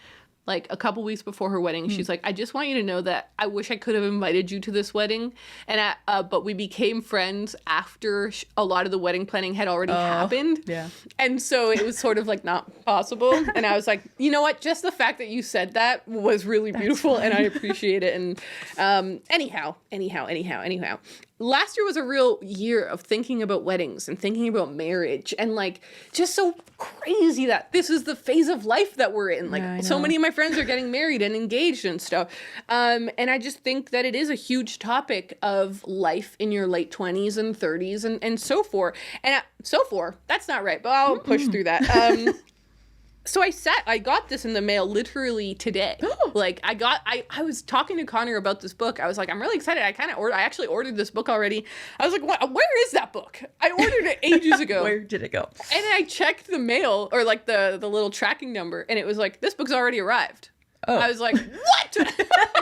like a couple weeks before her wedding. She's like, I just want you to know that I wish I could have invited you to this wedding. And but we became friends after a lot of the wedding planning had already happened. Yeah. And so it was sort of like not possible. And I was like, you know what? Just the fact that you said that was really beautiful and I appreciate it. And anyhow. Last year was a real year of thinking about weddings and thinking about marriage and just so crazy that this is the phase of life that we're in. So many of my friends are getting married and engaged and stuff. And I just think that it is a huge topic of life in your late 20s and 30s and so forth. And so forth, that's not right, but I'll push through that. So I got this in the mail literally today. I was talking to Connor about this book. I was like, I'm really excited. I actually ordered this book already. I was like, where is that book? I ordered it ages ago. Where did it go? And I checked the mail or the little tracking number and it was like, this book's already arrived. Oh. I was like, what?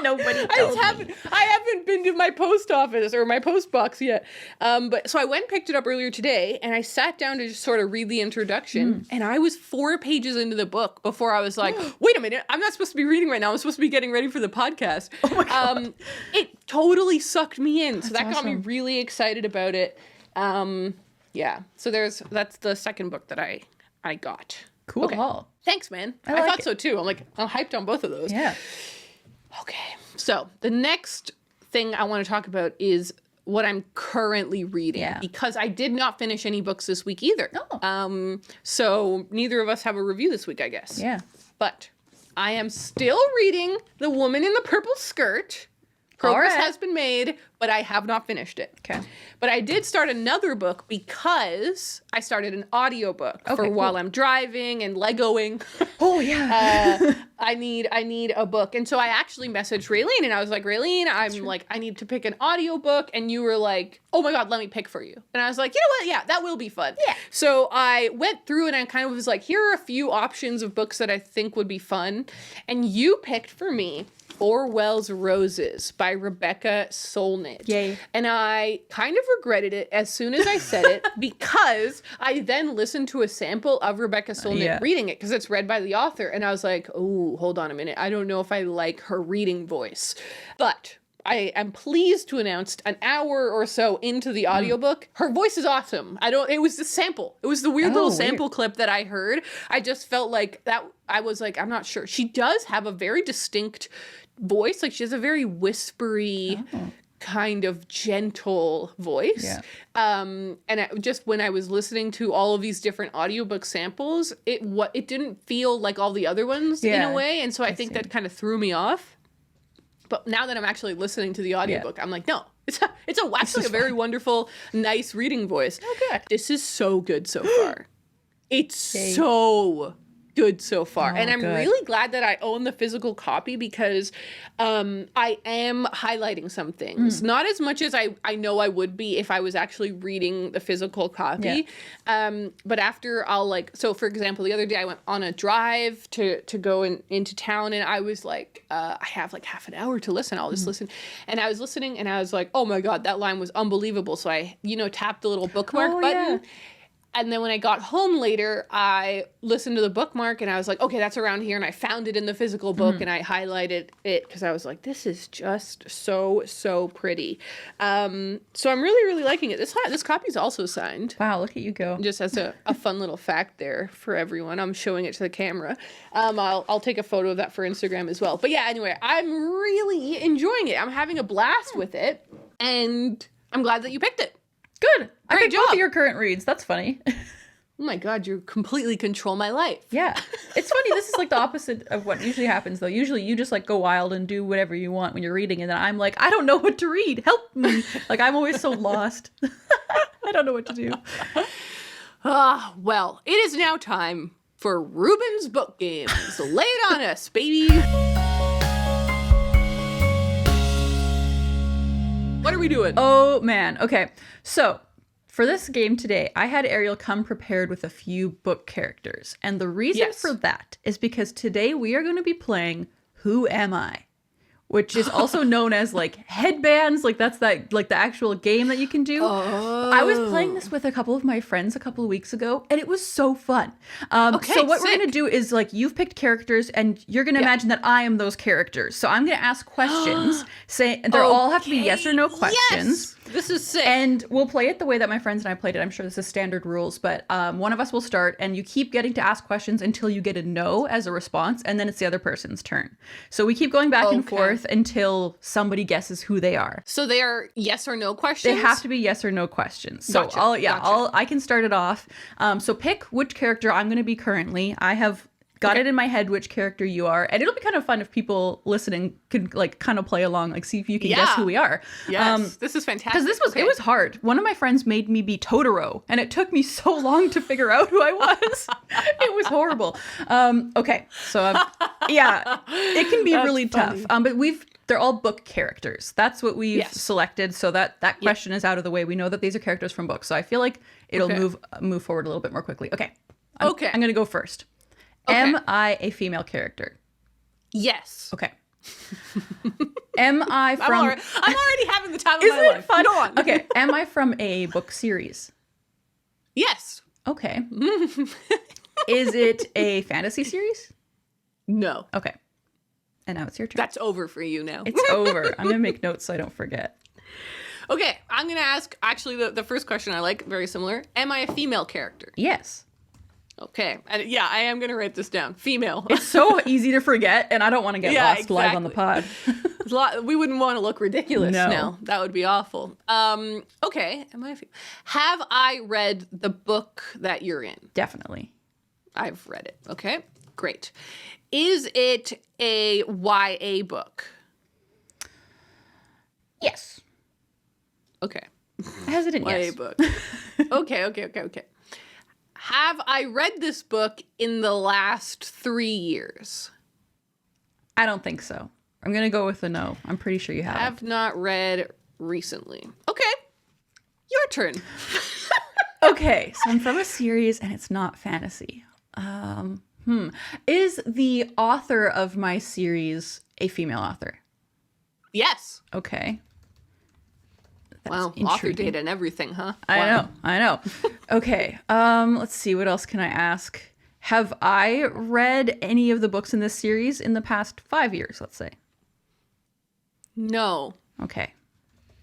Nobody told me. I haven't been to my post office or my post box yet. But so I went and picked it up earlier today and I sat down to just sort of read the introduction and I was 4 pages into the book before I was like, wait a minute, I'm not supposed to be reading right now. I'm supposed to be getting ready for the podcast. Oh my God. It totally sucked me in. So that got me really excited about it. Yeah. So that's the second book that I got. Cool. Okay. Thanks, man. I thought so too. I'm hyped on both of those. Yeah. Okay. So the next thing I want to talk about is what I'm currently reading, because I did not finish any books this week either. So neither of us have a review this week, I guess. Yeah. But I am still reading The Woman in the Purple Skirt. Progress has been made, but I have not finished it. Okay. But I did start another book because I started an audiobook for while I'm driving and Legoing. Oh, yeah. I need a book. And so I actually messaged Raeleen and I was like, Raeleen, I need to pick an audiobook. And you were like, oh my God, let me pick for you. And I was like, you know what? Yeah, that will be fun. Yeah. So I went through and I kind of was like, here are a few options of books that I think would be fun. And you picked for me Orwell's Roses by Rebecca Solnit. Yay. And I kind of regretted it as soon as I said it because I then listened to a sample of Rebecca Solnit reading it because it's read by the author. And I was like, oh, hold on a minute. I don't know if I like her reading voice. But I am pleased to announce an hour or so into the audiobook, her voice is awesome. It was the sample. It was the weird little sample clip that I heard. I just felt like that. I was like, I'm not sure. She does have a very distinct voice. Like she has a very whispery kind of gentle voice. Yeah. And just when I was listening to all of these different audiobook samples, it didn't feel like all the other ones in a way. And so I think that kind of threw me off. But now that I'm actually listening to the audiobook, I'm like, no, it's actually a very wonderful, nice reading voice. Okay. This is so good so far. It's so good so far. And I'm really glad that I own the physical copy because I am highlighting some things. Not as much as I know I would be if I was actually reading the physical copy. Yeah. But after so for example, the other day I went on a drive to go into town and I was like, I have like half an hour to listen. I'll just listen. And I was listening and I was like, oh my God, that line was unbelievable. So I, tapped the little bookmark button. Yeah. And then when I got home later, I listened to the bookmark and I was like, okay, that's around here. And I found it in the physical book and I highlighted it because I was like, this is just so, so pretty. So I'm really, really liking it. This copy is also signed. Wow, look at you go. Just as a fun little fact there for everyone. I'm showing it to the camera. I'll take a photo of that for Instagram as well. But yeah, anyway, I'm really enjoying it. I'm having a blast with it. And I'm glad that you picked it. Good. I picked both of your current reads. That's funny. Oh my God, you completely control my life. Yeah. It's funny. This is like the opposite of what usually happens, though. Usually you just like go wild and do whatever you want when you're reading. And then I'm like, I don't know what to read. Help me. Like I'm always so lost. I don't know what to do. Well, it is now time for Ruben's Book Game. So lay it on us, baby. What are we doing? Oh, man. Okay. So for this game today, I had Ariel come prepared with a few book characters. And the reason for that is because today we are going to be playing Who Am I? Which is also known as like headbands. Like that's the actual game that you can do. Oh. I was playing this with a couple of my friends a couple of weeks ago and it was so fun. So what we're going to do is like you've picked characters and you're going to imagine that I am those characters. So I'm going to ask questions. They all have to be yes or no questions. Yes! This is sick. And we'll play it the way that my friends and I played it. I'm sure this is standard rules, but one of us will start and you keep getting to ask questions until you get a no as a response, and then it's the other person's turn. So we keep going back and forth until somebody guesses who they are. So they are yes or no questions? They have to be yes or no questions. So gotcha. I can start it off. So pick which character I'm going to be currently. I have got it in my head which character you are, and it'll be kind of fun if people listening could like kind of play along, like see if you can guess who we are. Yes, this is fantastic. Because it was hard. One of my friends made me be Totoro, and it took me so long to figure out who I was. It was horrible. Okay, so it can be really tough. But they're all book characters. That's what we've selected. So that question is out of the way. We know that these are characters from books. So I feel like it'll move forward a little bit more quickly. Okay. I'm going to go first. Okay. Am I a female character? Yes. Okay. Am I from... I'm already having the time of my life. Isn't it fun? Go on. Okay. Am I from a book series? Yes. Okay. Is it a fantasy series? No. Okay. And now it's your turn. That's over for you now. It's over. I'm going to make notes so I don't forget. Okay. I'm going to ask, actually, the first question I like, very similar. Am I a female character? Yes. Okay. And yeah, I am going to write this down. Female. It's so easy to forget, and I don't want to get lost live on the pod. We wouldn't want to look ridiculous now. That would be awful. Okay. Have I read the book that you're in? Definitely. I've read it. Okay. Great. Is it a YA book? Yes. Okay. Hesitant YA yes. book. Okay. Have I read this book in the last 3 years? I don't think so. I'm going to go with a no. I'm pretty sure you have. Have not read recently. Okay. Your turn. Okay, so I'm from a series and it's not fantasy. Is the author of my series a female author? Yes. Okay. That's wow, author data and everything, huh? I know. Okay, let's see. What else can I ask? Have I read any of the books in this series in the past 5 years, let's say? No. Okay.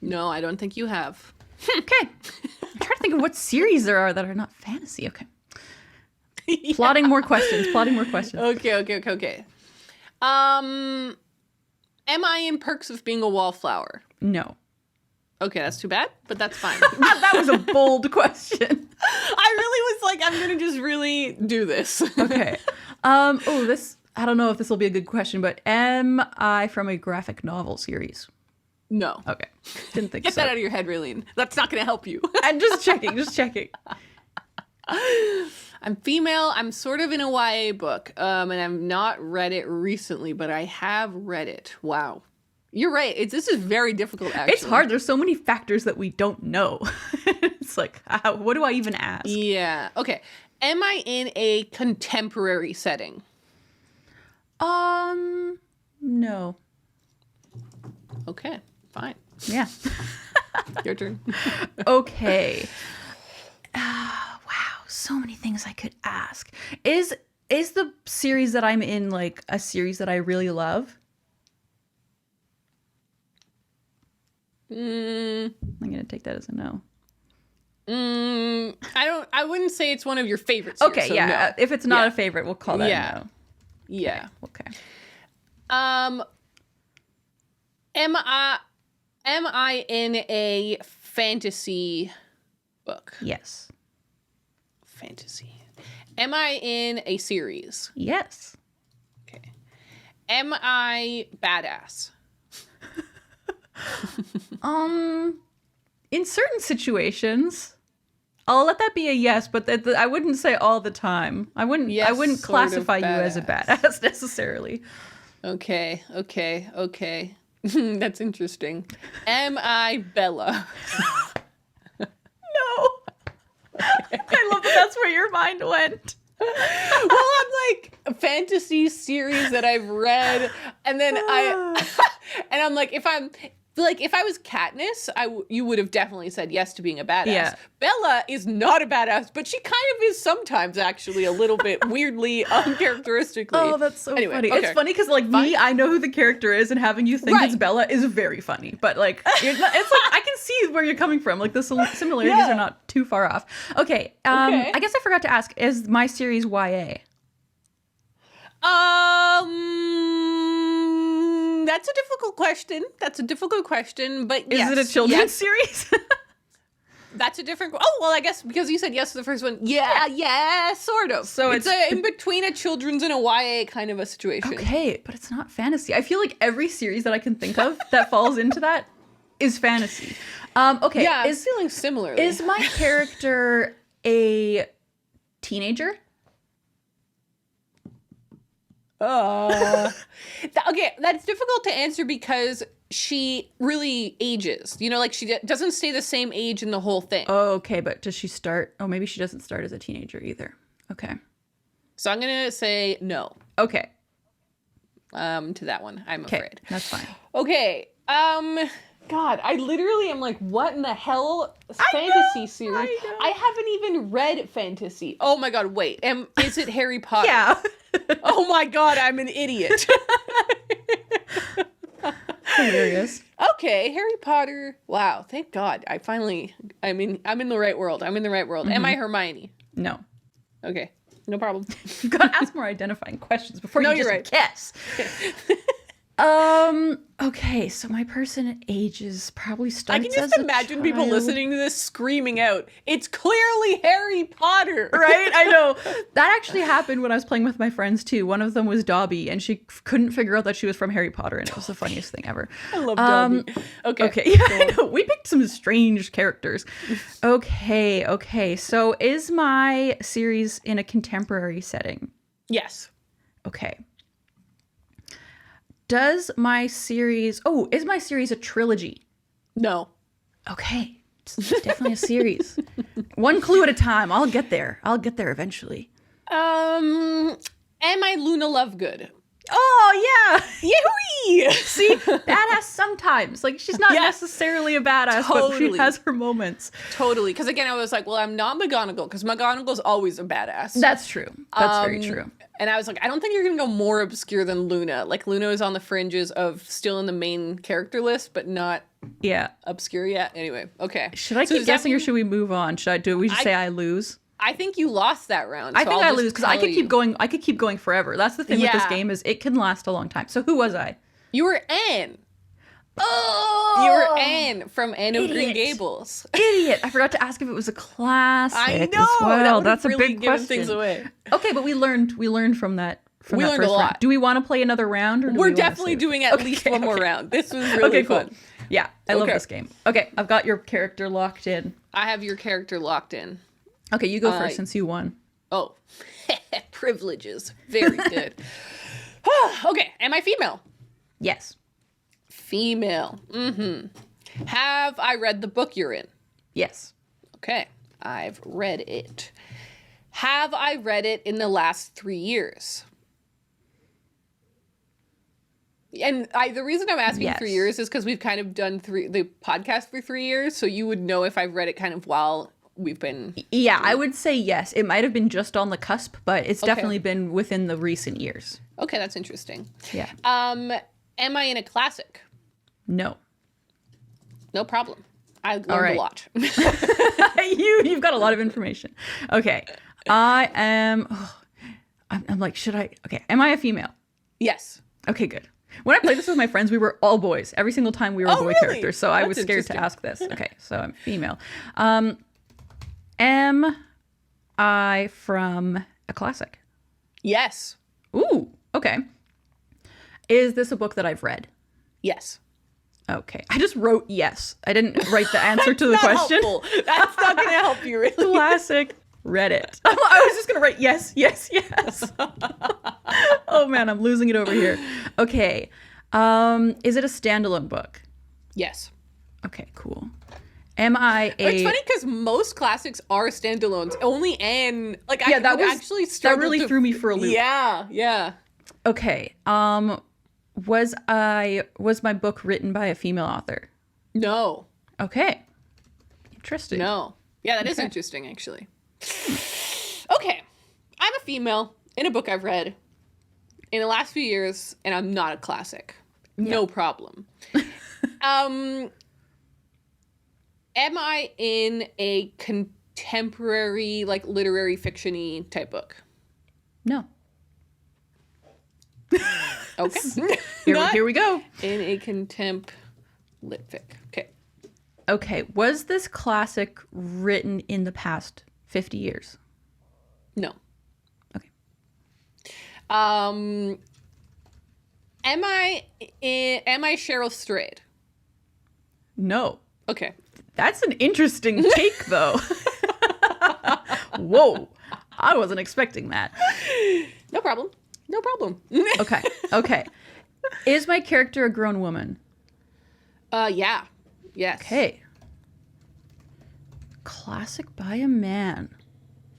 No, I don't think you have. Okay. I'm trying to think of what series there are that are not fantasy. Okay. Yeah. Plotting more questions. Okay. Am I in Perks of Being a Wallflower? No. Okay, that's too bad, but that's fine. That was a bold question. I really was like, I'm going to just really do this. Okay. I don't know if this will be a good question, but am I from a graphic novel series? No. Okay. Didn't think Get so. that out of your head, Raeleen. That's not going to help you. I'm just checking. I'm female. I'm sort of in a YA book, and I've not read it recently, but I have read it. Wow. You're right. This is very difficult, actually. It's hard. There's so many factors that we don't know. It's like, what do I even ask? Yeah. Okay. Am I in a contemporary setting? No. Okay. Fine. Yeah. Your turn. Okay. Wow. So many things I could ask. Is the series that I'm in like a series that I really love? I'm gonna take that as a no. I wouldn't say it's one of your favorites. Okay, so yeah. no. If it's not a favorite, we'll call that a no. Yeah. Okay. Am I in a fantasy book? Yes. Fantasy. Am I in a series? Yes. Okay. Am I badass? In certain situations, I'll let that be a yes, but I wouldn't say all the time. I wouldn't classify you as a badass necessarily. Okay. That's interesting. Am I Bella? No. Okay. I love that that's where your mind went. Well, I'm like a fantasy series that I've read, and then I'm like, if I was Katniss, you would have definitely said yes to being a badass. Yeah. Bella is not a badass, but she kind of is sometimes, actually, a little bit weirdly, uncharacteristically. Oh, that's so funny. Okay. It's funny because, like, me, I know who the character is, and having you think it's Bella is very funny. But, like, it's like, I can see where you're coming from. Like, the similarities are not too far off. Okay. I guess I forgot to ask, is my series YA? That's a difficult question. But is it a children's series? That's a different. Oh, well, I guess because you said yes to the first one. Yeah, sort of. So it's in between a children's and a YA kind of a situation. Okay, but it's not fantasy. I feel like every series that I can think of that falls into that is fantasy. Okay. Yeah, I'm feeling similarly. Is my character a teenager? Okay, that's difficult to answer because she really ages. You know, like she doesn't stay the same age in the whole thing. Oh, okay, but does she start? Oh, maybe she doesn't start as a teenager either. Okay. So I'm going to say no. Okay. To that one, I'm afraid. That's fine. Okay. God, I literally am like, what in the hell fantasy series? I haven't even read fantasy. Oh my God, wait. Is it Harry Potter? Yeah. Oh my God, I'm an idiot. Hilarious. Okay, Harry Potter. Wow, thank God. I'm in the right world. I'm in the right world. Mm-hmm. Am I Hermione? No. Okay. No problem. You've got to ask more identifying questions before you just guess. Okay, so my person ages probably starts. I can just imagine people listening to this screaming out, "It's clearly Harry Potter!" Right? I know. That actually happened when I was playing with my friends too. One of them was Dobby, and she couldn't figure out that she was from Harry Potter, and it was the funniest thing ever. I love Dobby. Okay. Yeah, I know. We picked some strange characters. Okay. So is my series in a contemporary setting? Yes. Okay. Is my series a trilogy? No. Okay. It's definitely a series. One clue at a time. I'll get there eventually. Am I Luna Lovegood? Oh, yeah. Yee-hoo-wee! See, badass sometimes. Like, she's not necessarily a badass, but she has her moments. Totally. Because again, I was like, well, I'm not McGonagall, because McGonagall's always a badass. That's true. That's very true. And I was like, I don't think you're going to go more obscure than Luna. Like, Luna is on the fringes of still in the main character list, but not obscure yet. Anyway, okay. Should I keep guessing or should we move on? We just say I lose? I think you lost that round. I think I lose because I could keep going. I could keep going forever. That's the thing with this game is it can last a long time. So who was I? You were Anne. Oh, you were Anne from Anne of Green Gables. Idiot! I forgot to ask if it was a classic. I know. As well. That's really a big question. Things away. Okay, but we learned from that. We learned a lot. Round. Do we want to play another round? Or we're definitely doing at least one more round. This was really fun. Cool. Yeah, I love this game. Okay, I've got your character locked in. I have your character locked in. Okay, you go first since you won. Oh, privileges. Very good. Okay, am I female? Yes. Female. Mm-hmm. Have I read the book you're in? Yes. Okay, I've read it. Have I read it in the last 3 years? And the reason I'm asking 3 years is because we've kind of done the podcast for 3 years, so you would know if I've read it kind of while we've been... Yeah, I would say yes. It might have been just on the cusp, but it's definitely been within the recent years. Okay, that's interesting. Yeah. Am I in a classic? No. No problem. I learned a lot. You've got a lot of information. Okay. I am... I'm like, should I... Okay, am I a female? Yes. Okay, good. When I played this with my friends, we were all boys. Every single time we were boy characters, so I was scared to ask this. Okay, so I'm female. Am I from a classic? Yes. Ooh, okay. Is this a book that I've read? Yes. Okay. I just wrote yes. I didn't write the answer to the question. Helpful. That's not going to help you, really. Classic. Read it. I was just going to write yes. Oh man, I'm losing it over here. Okay. Is it a standalone book? Yes. Okay, cool. Am I a... It's funny because most classics are standalones. Only Anne... Like, I that was, actually that really threw me for a loop. Yeah. Okay. Was my book written by a female author? No. Okay. Interesting. No. Yeah, that is interesting, actually. Okay. I'm a female in a book I've read in the last few years, and I'm not a classic. No problem. Am I in a contemporary, like, literary fiction-y type book? No. Okay. Here we go. In a contemp lit fic. Okay. Okay. Was this classic written in the past 50 years? No. Okay. Am I Cheryl Strayed? No. Okay. That's an interesting take, though. Whoa. I wasn't expecting that. No problem. Okay. Is my character a grown woman? Yeah. Yes. Okay. Classic by a man.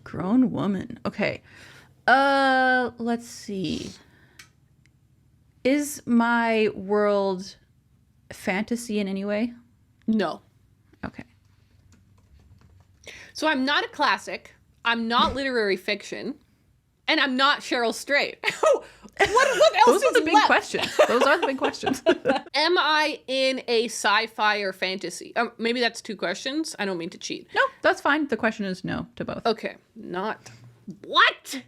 Grown woman. Okay. Let's see. Is my world fantasy in any way? No. Okay. So I'm not a classic. I'm not literary fiction. And I'm not Cheryl Strayed. What else? Those are the big questions. Those are the big questions. Am I in a sci-fi or fantasy? Maybe that's 2 questions. I don't mean to cheat. No, that's fine. The question is no to both. Okay. Not What?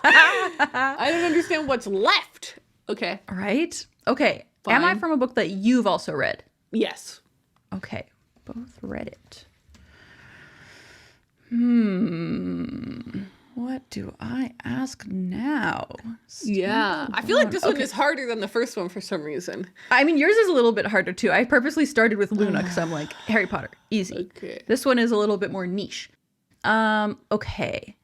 I don't understand what's left. Okay. Right? Okay. Fine. Am I from a book that you've also read? Yes. Okay. Both read it. What do I ask now? Yeah. I feel like this one is harder than the first one for some reason. I mean, yours is a little bit harder too. I purposely started with Luna because I'm like, Harry Potter, easy. Okay. This one is a little bit more niche. Okay.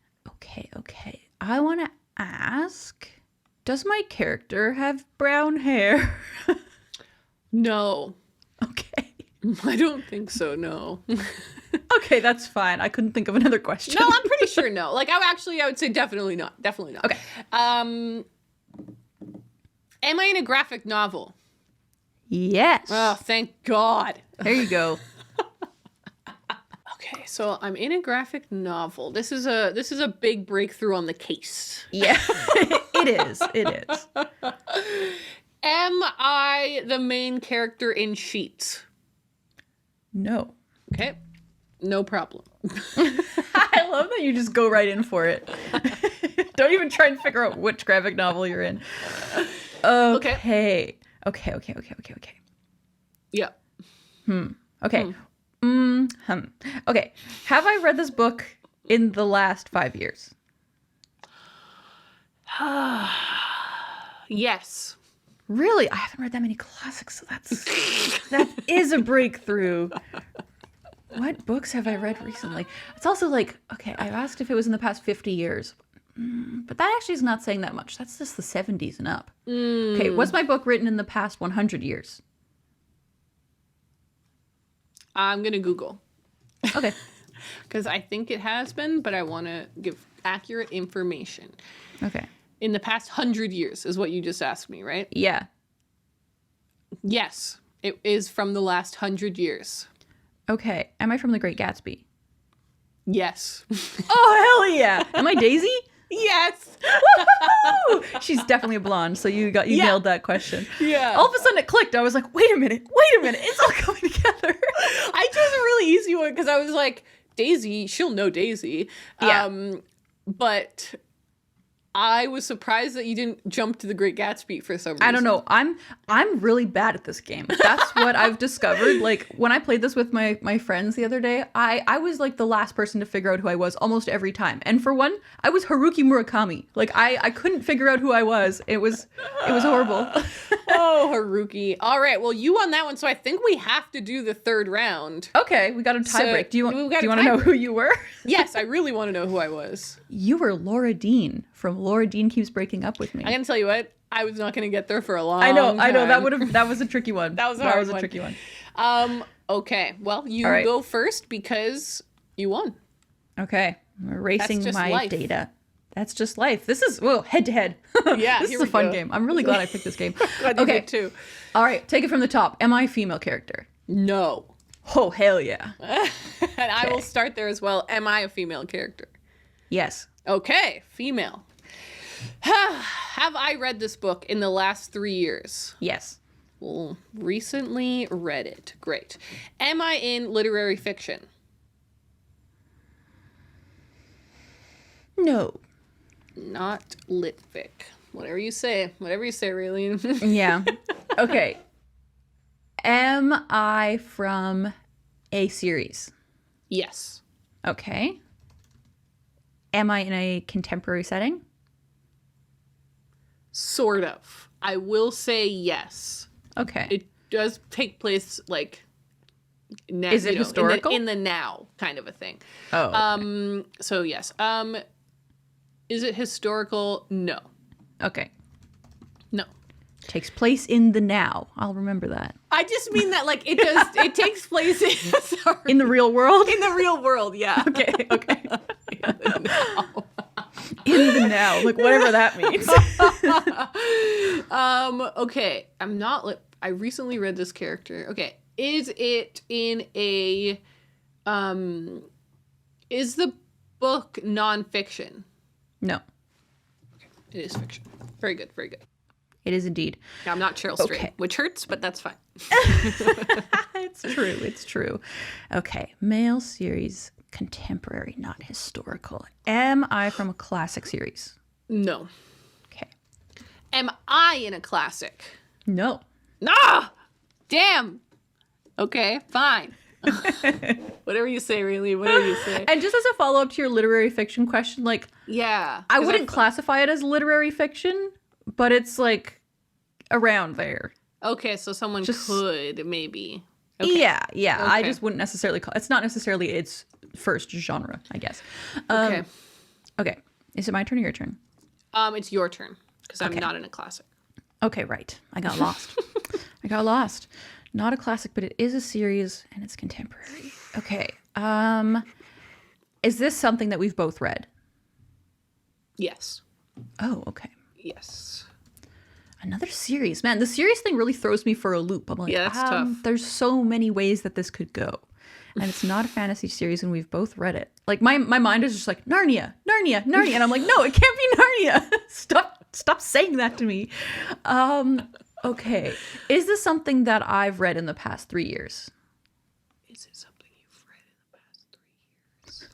I want to ask, does my character have brown hair? No. Okay. I don't think so, no. Okay, that's fine. I couldn't think of another question. No, I'm pretty sure no. Like, I would say definitely not. Definitely not. Okay. Am I in a graphic novel? Yes. Oh, thank God. There you go. Okay, so I'm in a graphic novel. This is a big breakthrough on the case. Yeah. It is. Am I the main character in Sheets? No. Okay. No problem. I love that you just go right in for it. Don't even try and figure out which graphic novel you're in. Okay. Yeah. Okay. Okay. Have I read this book in the last 5 years? Yes. Really? I haven't read that many classics, so that is a breakthrough. What books have I read recently? It's also like, okay, I've asked if it was in the past 50 years. But that actually is not saying that much. That's just the 70s and up. Okay, was my book written in the past 100 years? I'm going to Google. Okay. Because I think it has been, but I want to give accurate information. Okay. In the past 100 years is what you just asked me, right? Yeah. Yes, it is from the last 100 years. Okay. Am I from The Great Gatsby? Yes. Oh, hell yeah. Am I Daisy? Yes. Woo! She's definitely a blonde, so you nailed that question. Yeah. All of a sudden it clicked. I was like, wait a minute. It's all coming together. I chose a really easy one because I was like, Daisy, she'll know Daisy. Yeah. But I was surprised that you didn't jump to The Great Gatsby for some reason. I don't know. I'm really bad at this game. That's what I've discovered. Like, when I played this with my friends the other day, I was like the last person to figure out who I was almost every time. And for one, I was Haruki Murakami. Like, I couldn't figure out who I was. It was horrible. Oh, Haruki. All right. Well, you won that one, so I think we have to do the third round. Okay, we got a tie break. Do you want to tie know who you were? Yes, I really want to know who I was. You were Laura Dean from Laura Dean Keeps Breaking Up With Me. I'm gonna tell you what, I was not gonna get there for a long I know. time. That was a tricky one. That was a tricky one. Okay. Well, you go first because you won. Okay. I'm erasing my life. data. That's just life. This is head to head. Yeah, this is a fun game. I'm really glad I picked this game. Glad you did too. All right, take it from the top. Am I a female character? No. Oh, hell yeah. And I will start there as well. Am I a female character? Yes. Okay, female. Have I read this book in the last 3 years? Yes. Well, recently read it. Great. Am I in literary fiction? No. Not litfic. Whatever you say, Raeleen. Yeah. Okay. Am I from a series? Yes. Okay. Am I in a contemporary setting? Sort of. I will say yes. Okay. It does take place like now. Is it historical? In the now kind of a thing. Oh. Okay. So yes. Is it historical? No. Okay. No. Takes place in the now. I'll remember that. I just mean that like it does. It takes place in the real world. In the real world, yeah. Okay. In the now. In the now, like whatever that means. Okay. I'm not. I recently read this character. Okay. Is it in a? Is the book nonfiction? No. Okay. It is fiction. Very good. Very good. It is indeed. Yeah, I'm not Cheryl Streep, which hurts, but that's fine. It's true. Okay. Male series contemporary, not historical. Am I from a classic series? No. Okay. Am I in a classic? No. Nah! Damn! Okay, fine. Whatever you say, Raeleen, whatever you say. And just as a follow-up to your literary fiction question, like... Yeah. I wouldn't classify it as literary fiction, but it's, like, around there. Okay, so someone could, maybe. Okay. Yeah. Okay. I just wouldn't necessarily call... It's not necessarily its first genre, I guess. Okay. Is it my turn or your turn? It's your turn, because I'm not in a classic. Okay, right. I got lost. Not a classic, but it is a series, and it's contemporary. Okay. Is this something that we've both read? Yes. Oh, okay. Yes. Another series. Man, the series thing really throws me for a loop. I'm like, yeah, that's tough. There's so many ways that this could go. And it's not a fantasy series, and we've both read it. Like, my mind is just like, Narnia. And I'm like, no, it can't be Narnia. Stop saying that to me. Okay. Is this something that I've read in the past 3 years? Is it something you've read in the past 3 years?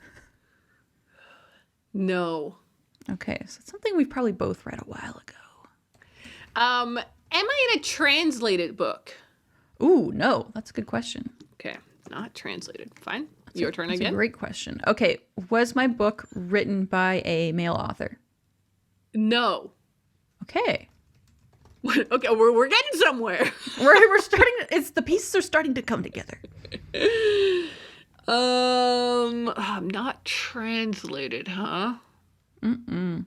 No. Okay, so it's something we've probably both read a while ago. Am I in a translated book? Ooh, no. That's a good question. Okay, not translated. Fine. Your turn again. That's a great question. Okay, was my book written by a male author? No. Okay. Okay, we're getting somewhere. We're starting. The pieces are starting to come together. Not translated, huh? Mm-mm.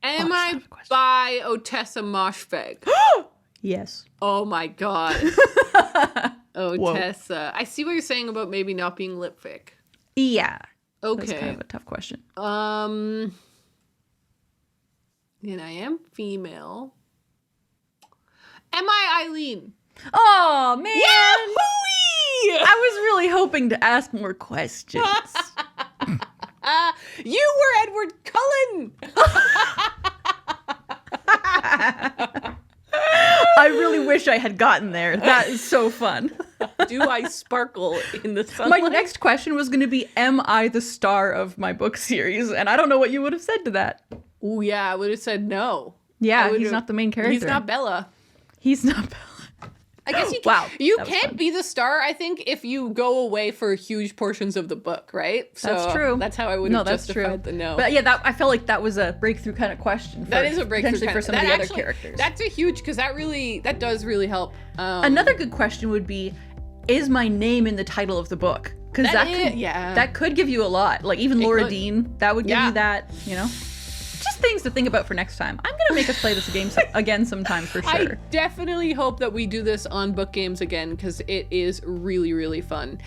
Am I by Otessa Moshfegh? Yes. Oh my god. Otessa. I see what you're saying about maybe not being lipfic. Yeah. Okay. That's kind of a tough question. And I am female. Am I Eileen? Oh, man. Yahoo! I was really hoping to ask more questions. You were Edward Cullen! I really wish I had gotten there. That is so fun. Do I sparkle in the sunlight? My next question was going to be, am I the star of my book series? And I don't know what you would have said to that. Oh, yeah, I would have said no. Yeah, he's not the main character. He's not Bella. I guess you can't be the star, I think, if you go away for huge portions of the book, right? So that's true. That's how I would have justified the no. But yeah, I felt like that was a breakthrough kind of question. That is a breakthrough potentially for some of the other characters. That's a huge, because that does really help. Another good question would be, is my name in the title of the book? Because that could give you a lot. Like even Laura Dean, that would give you that, Just things to think about for next time. I'm gonna make us play this game again sometime for sure. I definitely hope that we do this on Book Games again, because it is really, really fun.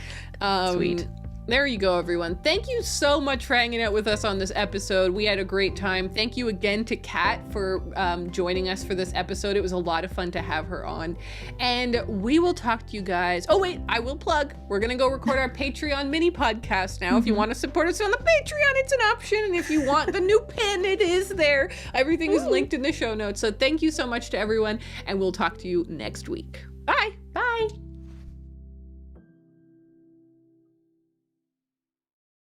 Sweet. There you go, everyone. Thank you so much for hanging out with us on this episode. We had a great time. Thank you again to Kat for joining us for this episode. It was a lot of fun to have her on. And we will talk to you guys. Oh, wait, I will plug. We're going to go record our Patreon mini podcast now. If you want to support us on the Patreon, it's an option. And if you want the new pin, it is there. Everything is linked in the show notes. So thank you so much to everyone. And we'll talk to you next week. Bye.